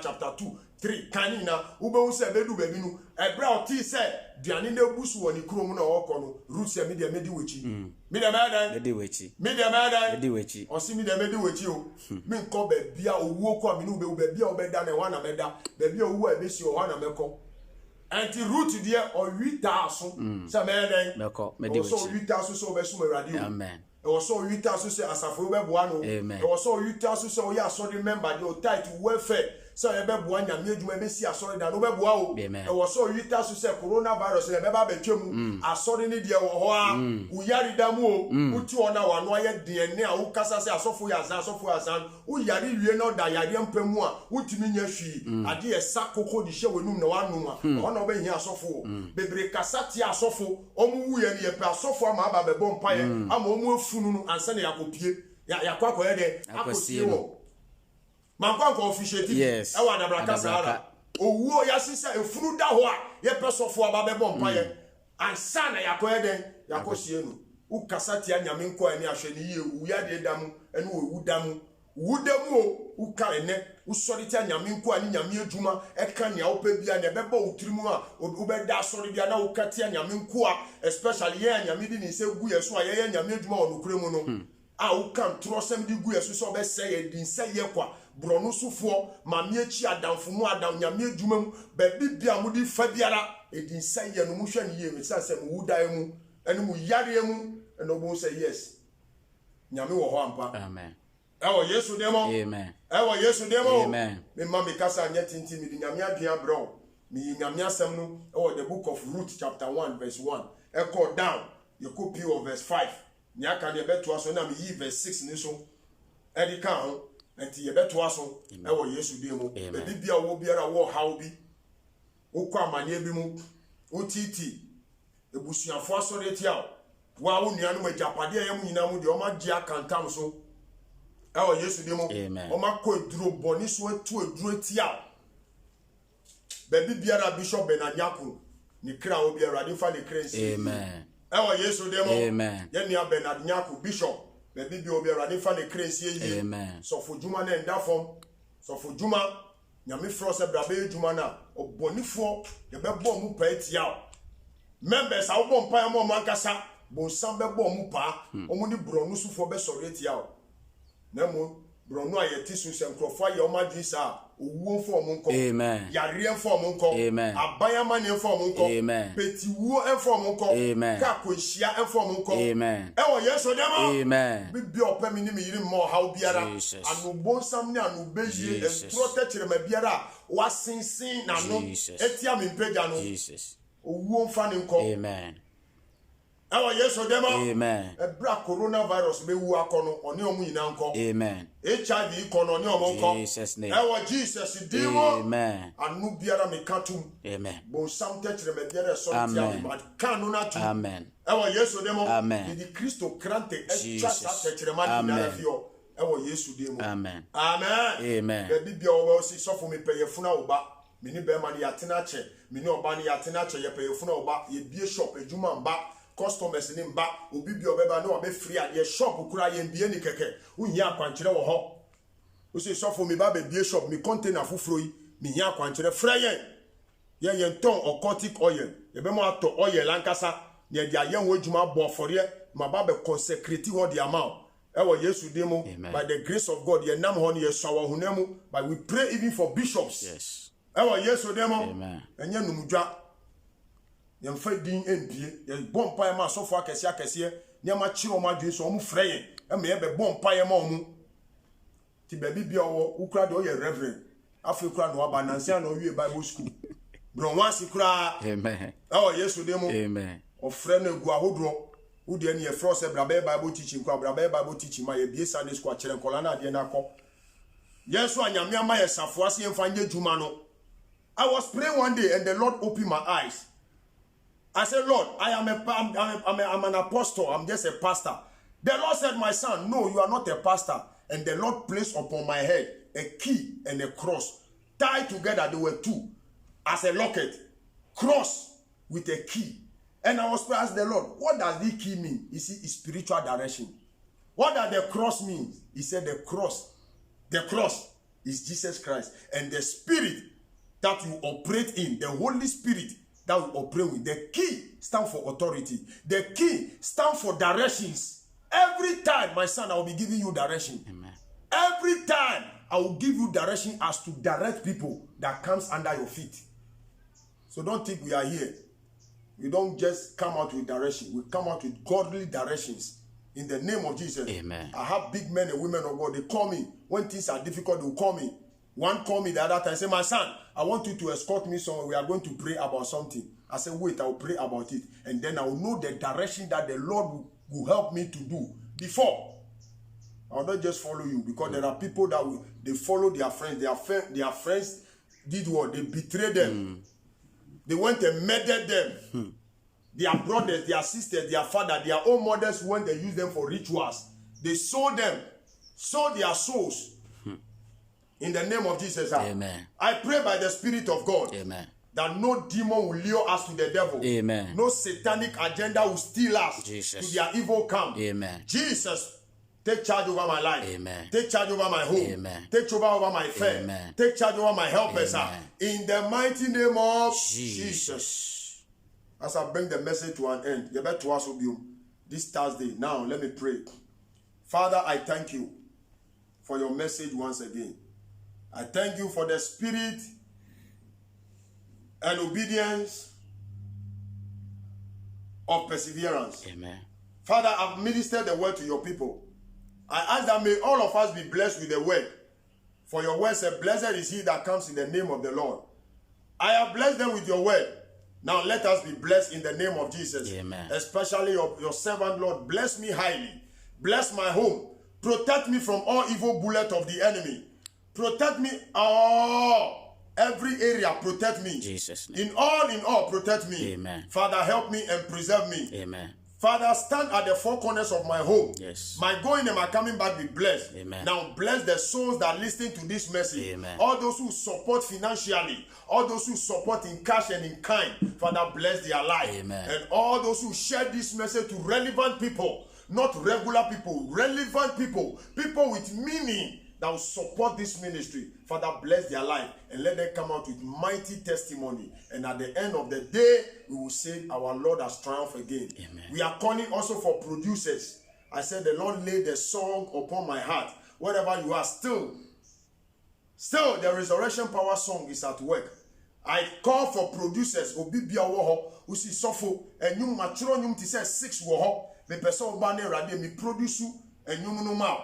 chapter 2, 3, kanina, ube say, bedu bebinu, ebra oti say, diani ne busu wani kromu na wakono, Ruth say, media medi wechi. Media meda? Medi wechi. Media meda? Medi wechi. Osi media medi wechi o. Min ko bebia owo kwa minu bebia obeda ne wana meda, bebia owo ebesi o wana meko. Anti Ruth dear or 8,000. Some Meko, medi wechi. So 8,000 so be sume radio. Amen. It was so 8,000 say asafo be buano. Amen. It was so 8,000 say oya so the member dey tight to welfare. So e be bua nyame adwuma be si asori da no be bua o. Amen. It was so 8,000 say coronavirus e be ba betwemu. Asori ne dia wo ho a. Uyari da mu o. Uti ona wa no aye de ne a wo kasa say asofo ya azan. Uyari wie no da yare mpamu a utimi nya hwi. Ade e sakoko di hye wenum na wanum a. Ona obe hia asofo. Bebre kasa ti asofo. Omu wuye ne ye pe asofo ama aba be bom paye. Ama omu afunu no ansa na yakopie. Yakwa koye de akosie wo. Mankwanko officiate. Yes. Ewa adabraka sahara. Owuo ya sisa efunu da ho a ye pesofo aba be bom paye. Ansa na yakoye de yakosie no. Ukasa ti anyame nko ani ahwe ne ye uya de dam ene wo wudamu. Wudamu o uka ene usori ti anyame nko ani nyame adwuma eka ne awpe bia ne beba utirimu a ubeda asori bia na ukati anyame nko a especially ye anyame di ni se gu ye so a ye anyame adwuma onukuremu no. A ukam trosem di gu ye so so be se ye din se ye kwa bronu sufo mame achi adamfumu adam nyame adwuma mu be bibia mu di fa biara edin se ye no mu hwe ne ye me sanse mu wudae mu ene mu yare mu ene obo say yes nyame wo ho ampa. Amen. Ewo Yesu demo. Amen. Ewo Yesu demo. Amen. Me mama kasa nya tinti mi di nyame adua bro. Mi nyame asem no ewo the book of Ruth chapter 1 verse 1. Echo down. You copy of verse 5. Nya ka de beto aso na mi yi verse 6 ni so. Edi ka ho. Enti ye beto aso. Ewo Yesu demo. Be bibia wo biara wo haw bi. Okwa amane bi mu. Otiti. Ebusuafo aso de tia. Wa wo nuanu majapade ayam nyina mu de o ma gye akantam so. Ewo Yesu demo. Oma ko eduro boni so atu eduro tia. Baby biara Bishop Benanyako ni kra obi Awurade fa ne kra nsi. Amen. Ewo Yesu demo. Amen. Ye nia Benanyako Bishop baby bi obi Awurade fa ne kra nsi yi. Amen. So for juma na nda fom. So for juma nyame fro se brabe juma na obonifo ye be bom mu pa tia. Members a wo bom pa mo mankasa bon sam be bom mu pa. Omo ni bronu sufo be sori tia. Nemo bronu ayeti so se nkrofo aye o madin sa owuo fo mo nko. Amen. Yare fo mo nko. Amen. Abayama ne fo mo nko. Amen. Petiwuo enfo mo nko. Amen. Ka konhia enfo mo nko. Amen. Ewo Yesu demo. Amen. Bibi opemi ni mi yiri mo haw biara. Anubon sam ne anubeji entro techire ma biara wa sinsin na no etia me mpega no. Jesus. Owuo mfa ne nko. Amen. Ewo Yesu demo. Amen. Ebra coronavirus be wu akono oni omu nyina nko. Amen. HIV kono oni omu nko. Jesus name. Ewo Jesus dimo. Amen. Anu biara me katum. Amen. Bon sam techire me biara so tia me kanu na tu. Amen. Ewo Yesu demo. Amen. Di Kristo krante extra sa techire ma di na fio. Ewo Yesu dimo. Amen. Amen. Amen. Be bibia wo si sofo me peyefuna oba. Mini be ma ni atena che. Mini oba ni atena che ye peyefuna oba. Ye bie shop ejuma mba. Customers ni mba obi bi obeba na obe free ade shop kura ye mbie ni keke unyi akwankyere wo ho o se sofo mi ba be bie shop mi container fufuro yi mi nya akwankyere frɛ ye nton occultic oil ye be mo ato oil lankasa ne dia ye ho adwuma bo fore ma ba be consecrate ho de ama Ewo Yesu demo. Amen. By the grace of God, ye nam hon ye sawa hunemu. But we pray even for bishops. Yes. Ewo Yesu demo. Amen. Enye numudwa. Ye mfa din empie. Ye bompa ye ma sofo akese akese. Ni ama chi o ma dwe so omu frɛ ye. Eme ye be bompa ye ma omu. Ti baby bia wo ukra de o ye reverend. Afi kura no aba nansia no wie Bible school. Bro wansi kura. Amen. Ewo Yesu demo. Amen. Ofrɛ no egu ahodro. Who de any frost brabe Bible teaching kwa brabe Bible teaching ma ye bie Sunday school chere nkola na de na akọ. Yesu anyame ama ye safo ase emfa nye juma no. I was praying one day and the Lord opened my eyes. I said, Lord, I'm an apostle. I'm just a pastor. The Lord said, my son, no, you are not a pastor. And the Lord placed upon my head a key and a cross. Tied together, they were two. As a locket. Cross with a key. And I was asking the Lord, what does the key mean? He said, it's spiritual direction. What does the cross mean? He said, the cross is Jesus Christ. And the spirit that you operate in, the Holy Spirit that you operate with, the key stands for authority. The key stands for directions. Every time, my son, I will be giving you direction. Amen. Every time, I will give you direction as to direct people that comes under your feet. So don't think we are here. We don't just come out with direction. We come out with godly directions. In the name of Jesus. Amen. I have big men and women of God. They call me. When things are difficult, they will call me. One called me the other time and said, my son, I want you to escort me somewhere. We are going to pray about something. I said, wait, I will pray about it. And then I will know the direction that the Lord will help me to do. Before, I will not just follow you. Because there are people that they follow their friends. Their friends did what? They betrayed them. They went and murdered them. Their brothers, their sisters, their father, their own mothers went and used them for rituals. They sold them, sold their souls. In the name of Jesus. Amen. I pray by the Spirit of God. Amen. That no demon will lure us to the devil. Amen. No satanic agenda will steal us Jesus. to their evil camp. Amen. Jesus, take charge over my life. Amen. Take charge over my home. Amen. Take charge over my faith. Amen. Take charge over my helpers. Amen. In the mighty name of Jesus. Jesus. As I bring the message to an end, you better to us this Thursday. Now, let me pray. Father, I thank you for your message once again. I thank you for the spirit and obedience of perseverance. Amen. Father, I've ministered the word to your people. I ask that may all of us be blessed with the word. For your word said, blessed is he that comes in the name of the Lord. I have blessed them with your word. Now let us be blessed in the name of Jesus. Amen. Especially your servant, Lord. Bless me highly. Bless my home. Protect me from all evil bullet of the enemy. Protect me every area, protect me. Jesus' name. In all, protect me. Amen. Father, help me and preserve me. Amen. Father, stand at the four corners of my home. Yes. My going and my coming back be blessed. Amen. Now bless the souls that listen to this message. Amen. All those who support financially, all those who support in cash and in kind, Father, bless their life. Amen. And all those who share this message to relevant people, not regular people, relevant people, people with meaning that will support this ministry. Father, bless their life and let them come out with mighty testimony. And at the end of the day, we will say our Lord has triumphed again. Amen. We are calling also for producers. I said the Lord laid the song upon my heart. Wherever you are, still the Resurrection Power song is at work. I call for producers. Obibia woho, usi sofo, and you matron yum to say 6 woho. Me person bane rade me produce and you no ma.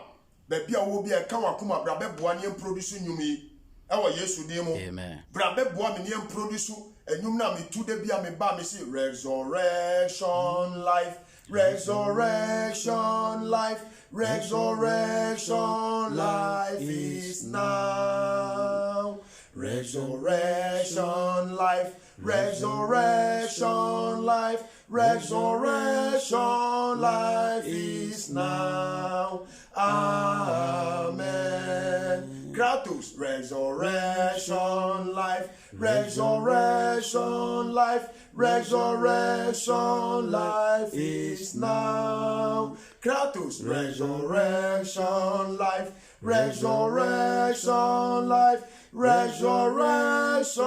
Baby will be a kamakuma brabe boanian produce yumi. Ewa Yesu demo. Amen. Brabe boanian produce and you na me to the bia me ba me see resurrection life. Resurrection life. Resurrection life is now. Resurrection life. Resurrection life. Resurrection life is now. Amen. Kratos. Resurrection life. Resurrection life. Resurrection life is now. Kratos. Resurrection life. Resurrection life. Resurrection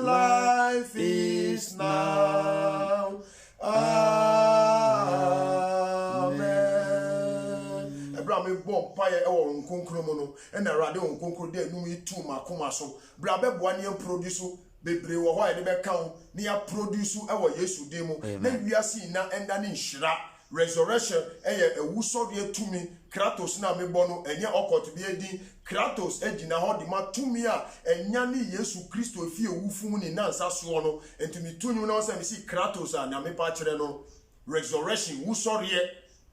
life is now. Amen. bra me bom paye e wo nkonkro mu no e na awurade wo nkonkro de anum itu makoma so bra beboa ne produce bebre wo ho e de be kan ne ya produce e wo Yesu de mu na wiase na enda ne nhira resurrection eye ewusori tumi Kratos na mebo no enye okot bi edi Kratos egina ho de matumi a enya ne Yesu Kristo fie ewufum ni nansa so no entumi tunyu na wose me si Kratos a na me pa kire no resurrection wusori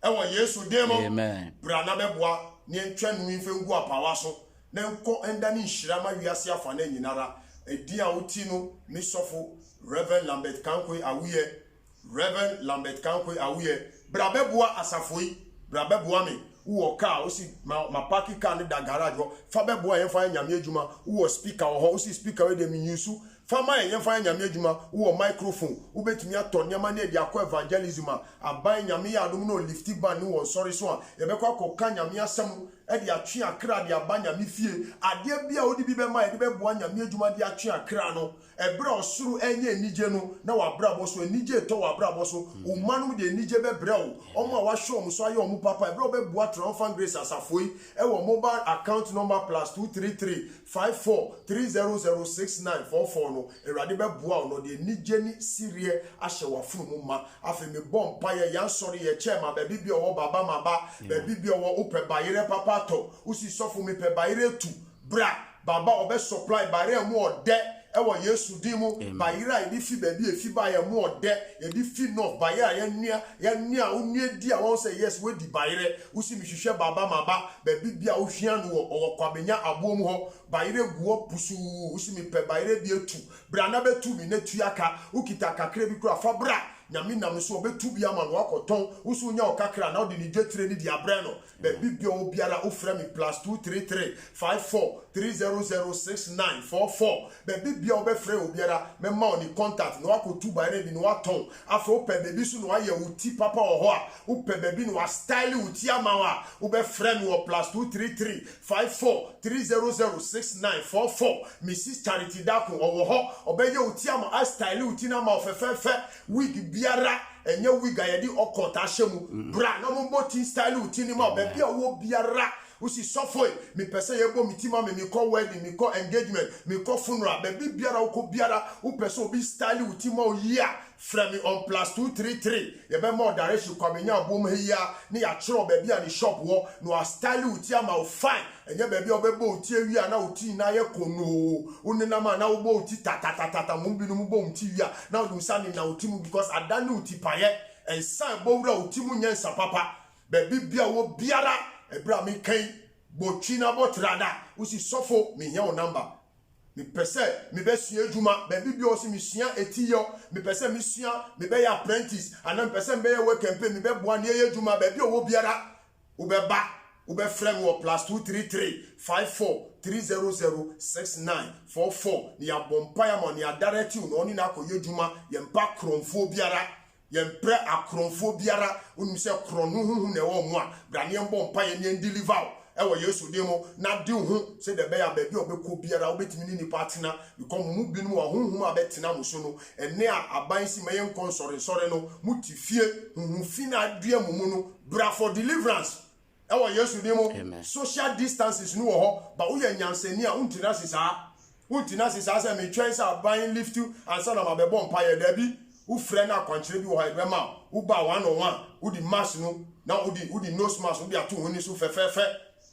ewo Yesu de mo amen bra na beboa ne ntwa nu mfe ngu apawa so na enko enda ne nhira ma wiase afa na nyinara edi a uti no me sofo Reverend Lambert Kankwe awuye Reverend Lambert Kankwe awuye bra beboa asafoi bra beboa me wo car o si ma parking car ne da garage ho fa beboa yen fa nyame adwuma wo speaker ho o si speaker we de me yusu fa ma yen fa nyame adwuma wo microphone wo betumi ato nyama na dia akọ evangelism aban nyame ya adom no lifti ban wo sorry so a ye bekọ akọ nyame asem e de atwe akra de aban nyame fie ade bia odi bi be ma ye de beboa nyame adwuma de atwe akra no ebra osuru enye enije no na wa bra boso enije to wa bra boso o manum de enije be bra o ma wa show mo so aye o mu papa ebra be bua triumphant grace asafoi e wo mobile account number +233 54 3006944 no erade be bua no de enije ni sirie ahye wa funu mu ma afi me bom pa ye yan sori ye chema be bibia wo baba maba be bibia wo upe bayire papa to usi sofu me pe bayire tu bra baba obe supply bayire mu ode ewo Yesu dimu bayira ebi fi baby efi ba ye mu ode ebi fi no bayira ye nia onue di a won say yes we di bayire usi mi hwehwe baba maba baby bia o hwia no wo kwabenya abom ho bayire guo pusu usi mi pe bayire bi etu bra na betu mi na tuaka ukita kakra bi kura fa bra nyame nam so obetu bia ma no akoton usu nya okakra na odi ni dwetire ni di abre no baby bia obiara ofra mi +233 54 3006944 baby bia obefre obiara me ma oni contact no akotu bayire bi no aton afro pe baby so no aye uti papa oho a upe baby no style uti amawa obefre mi wo +233 54 3006944 Mrs Charity Dako owo ho obeye uti ama style uti na ma ofefefe wig biara enye wig ayedi okota hyemu bra na mo boti style uti ni ma baby owo biara usi sofoi mi pese yebo mitima me ko wedding mi ko engagement mi ko funeral baby biara uko biara u pese obi style utima o yia from me on +233 ye be more direction kwamenya abom hia ni ya chiro baby ani shop wo no a style uti ama o fine enye baby obebo uti ewia na uti na ye kono unina ma na ubo uti tata mumbi no mubo uti wia na udum sani na uti mu because adani uti paye ensan bowura uti mu nyensa papa baby bia wo biara ebra mi kan bochina botrada usi sofo mi hia o number mi pese mi be sua adwuma baby bi o si mi sua etiyo mi pese mi sua mi be ya apprentice ana mi pese mi be work campaign mi be boa ne ye adwuma baby o wo biara wo be ba wo be frame wo +233 54 3006944 ni abompa ya mo ni adareti no ni na akoye adwuma ye mpa kronfo biara yempre akronfo biara onum se kronu huhu na ewo mu a brane mbom pa ye ne deliver ewo Yesu demo na di hu se de be ya ba bi obekọ biara obetimi ni nipa tena because mu binu wa huhu abetena mu so no ene a aban si maye nkonsore no mutifie huhu fina adua mu no bra for deliverance ewo Yesu demo social distances no ho ba wo ya nyansani a untina sisa se me twense aban lift you ansa na mabebo mpa ye da bi ufre na kwankyere bi wo ha edema wo ba 101 wo di mask no na wo di nose mask wo di ato honi so fefefe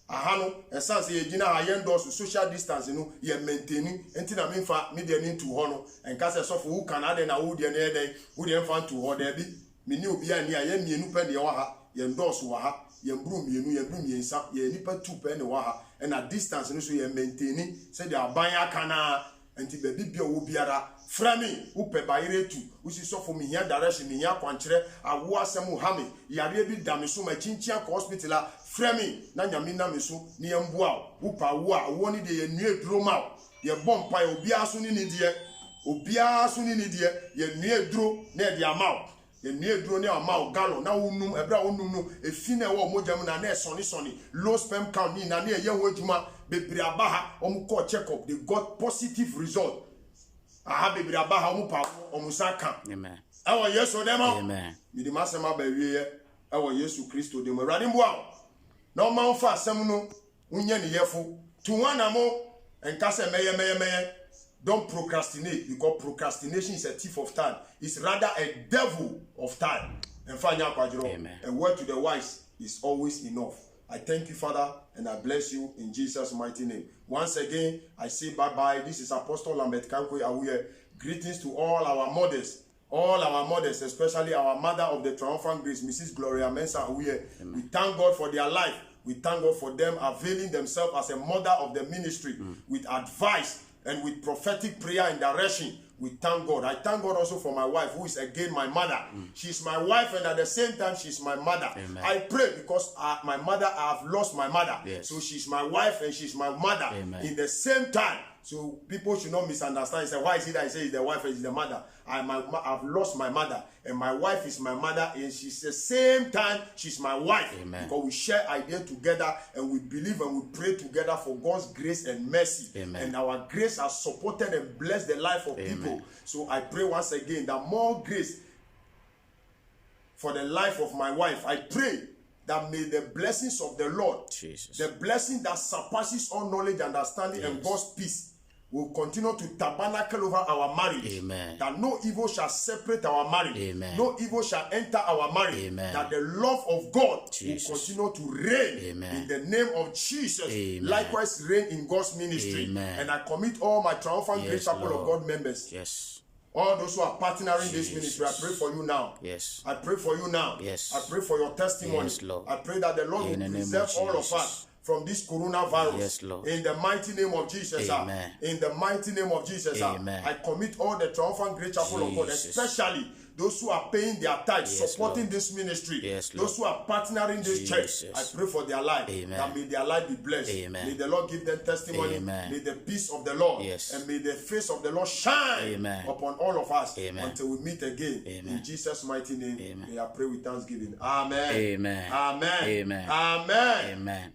aha no essence ye gina ha ye endorse social distance no ye maintain enti na me fa media ni to ho no enka se sofo wo Canada na wo die na eden wo die mfa to ho da bi me ni obi ani a ye mienu pe de wo ha ye endorse wo ha ye mbru mienu ye mbru miensa ye nipa 2 pe ne wo ha na distance no so ye maintain se de aban aka na enti baby bia wo biara frami upe bayire tu usi sofo mi hia direction mi hia kwankyere awo asem ha me yare bi dame so ma chinchia ko hospital a frami na nyame na me so ne yembua upa wo a wo ni de ye nue duro ma ye bompa ye obia so ni de ye nue duro na de ama ye nue duro ne ama galo na wonum ebra wonum no efi na wo mojam na na soni low sperm count ni na ye ho adwuma bebre abaha omuko check up they got positive result aha bebre abaha omupa omusaka amen awo Yesu demo amen mi di masema ba wiye awo Yesu Kristo demo rade mboa No man fa asem no unye ne yefo. To one amo enka se meye. Don't procrastinate, because procrastination is a thief of time. It's rather a devil of time. And Amen. A word to the wise is always enough. I thank you, Father, and I bless you in Jesus' mighty name. Once again, I say bye-bye. This is Apostle Lambert Kankwe Awuye. Greetings to all our mothers, especially our mother of the triumphant grace, Mrs. Gloria Mensah Awuye. We thank God for their life. We thank God for them availing themselves as a mother of the ministry with advice and with prophetic prayer and direction. We thank God. I thank God also for my wife, who is again my mother. She's my wife, and at the same time, she's my mother. Amen. I pray because my mother, I have lost my mother. Yes. So she's my wife and she's my mother. Amen. In the same time. So people should not misunderstand. He said, why is it that I say it's the wife and it's the mother? I've lost my mother, and my wife is my mother, and she's the same time she's my wife. Amen. Because we share ideas together, and we believe and we pray together for God's grace and mercy. Amen. And our grace has supported and blessed the life of people. So I pray once again that more grace for the life of my wife. I pray that may the blessings of the Lord, Jesus, the blessing that surpasses all knowledge, understanding, and God's peace, will continue to tabernacle over our marriage. Amen. That no evil shall separate our marriage. Amen. No evil shall enter our marriage. Amen. That the love of God Jesus will continue to reign. Amen. In the name of Jesus. Amen. Likewise, reign in God's ministry. Amen. And I commit all my triumphant grace chapel of God members. Yes. All those who are partnering this ministry, I pray for you now. Yes. I pray for you now. Yes. I pray for your testimony. Yes, Lord. I pray that the Lord In will the name preserve of all of Jesus. us from this coronavirus. Yes, Lord. In the mighty name of Jesus. Amen. In the mighty name of Jesus. Amen. I commit all the triumphant great chapel of God, Jesus. especially those who are paying their tithes, Yes, supporting Lord. this ministry. Yes, Lord. Those who are partnering this church. Jesus. I pray for their life. Amen. That may their life be blessed. Amen. May the Lord give them testimony. Amen. May the peace of the Lord. Yes. And may the face of the Lord shine Amen. upon all of us. Amen. Until we meet again. Amen. In Jesus' mighty name. Amen. May I pray with thanksgiving. Amen. Amen. Amen. Amen. Amen. Amen.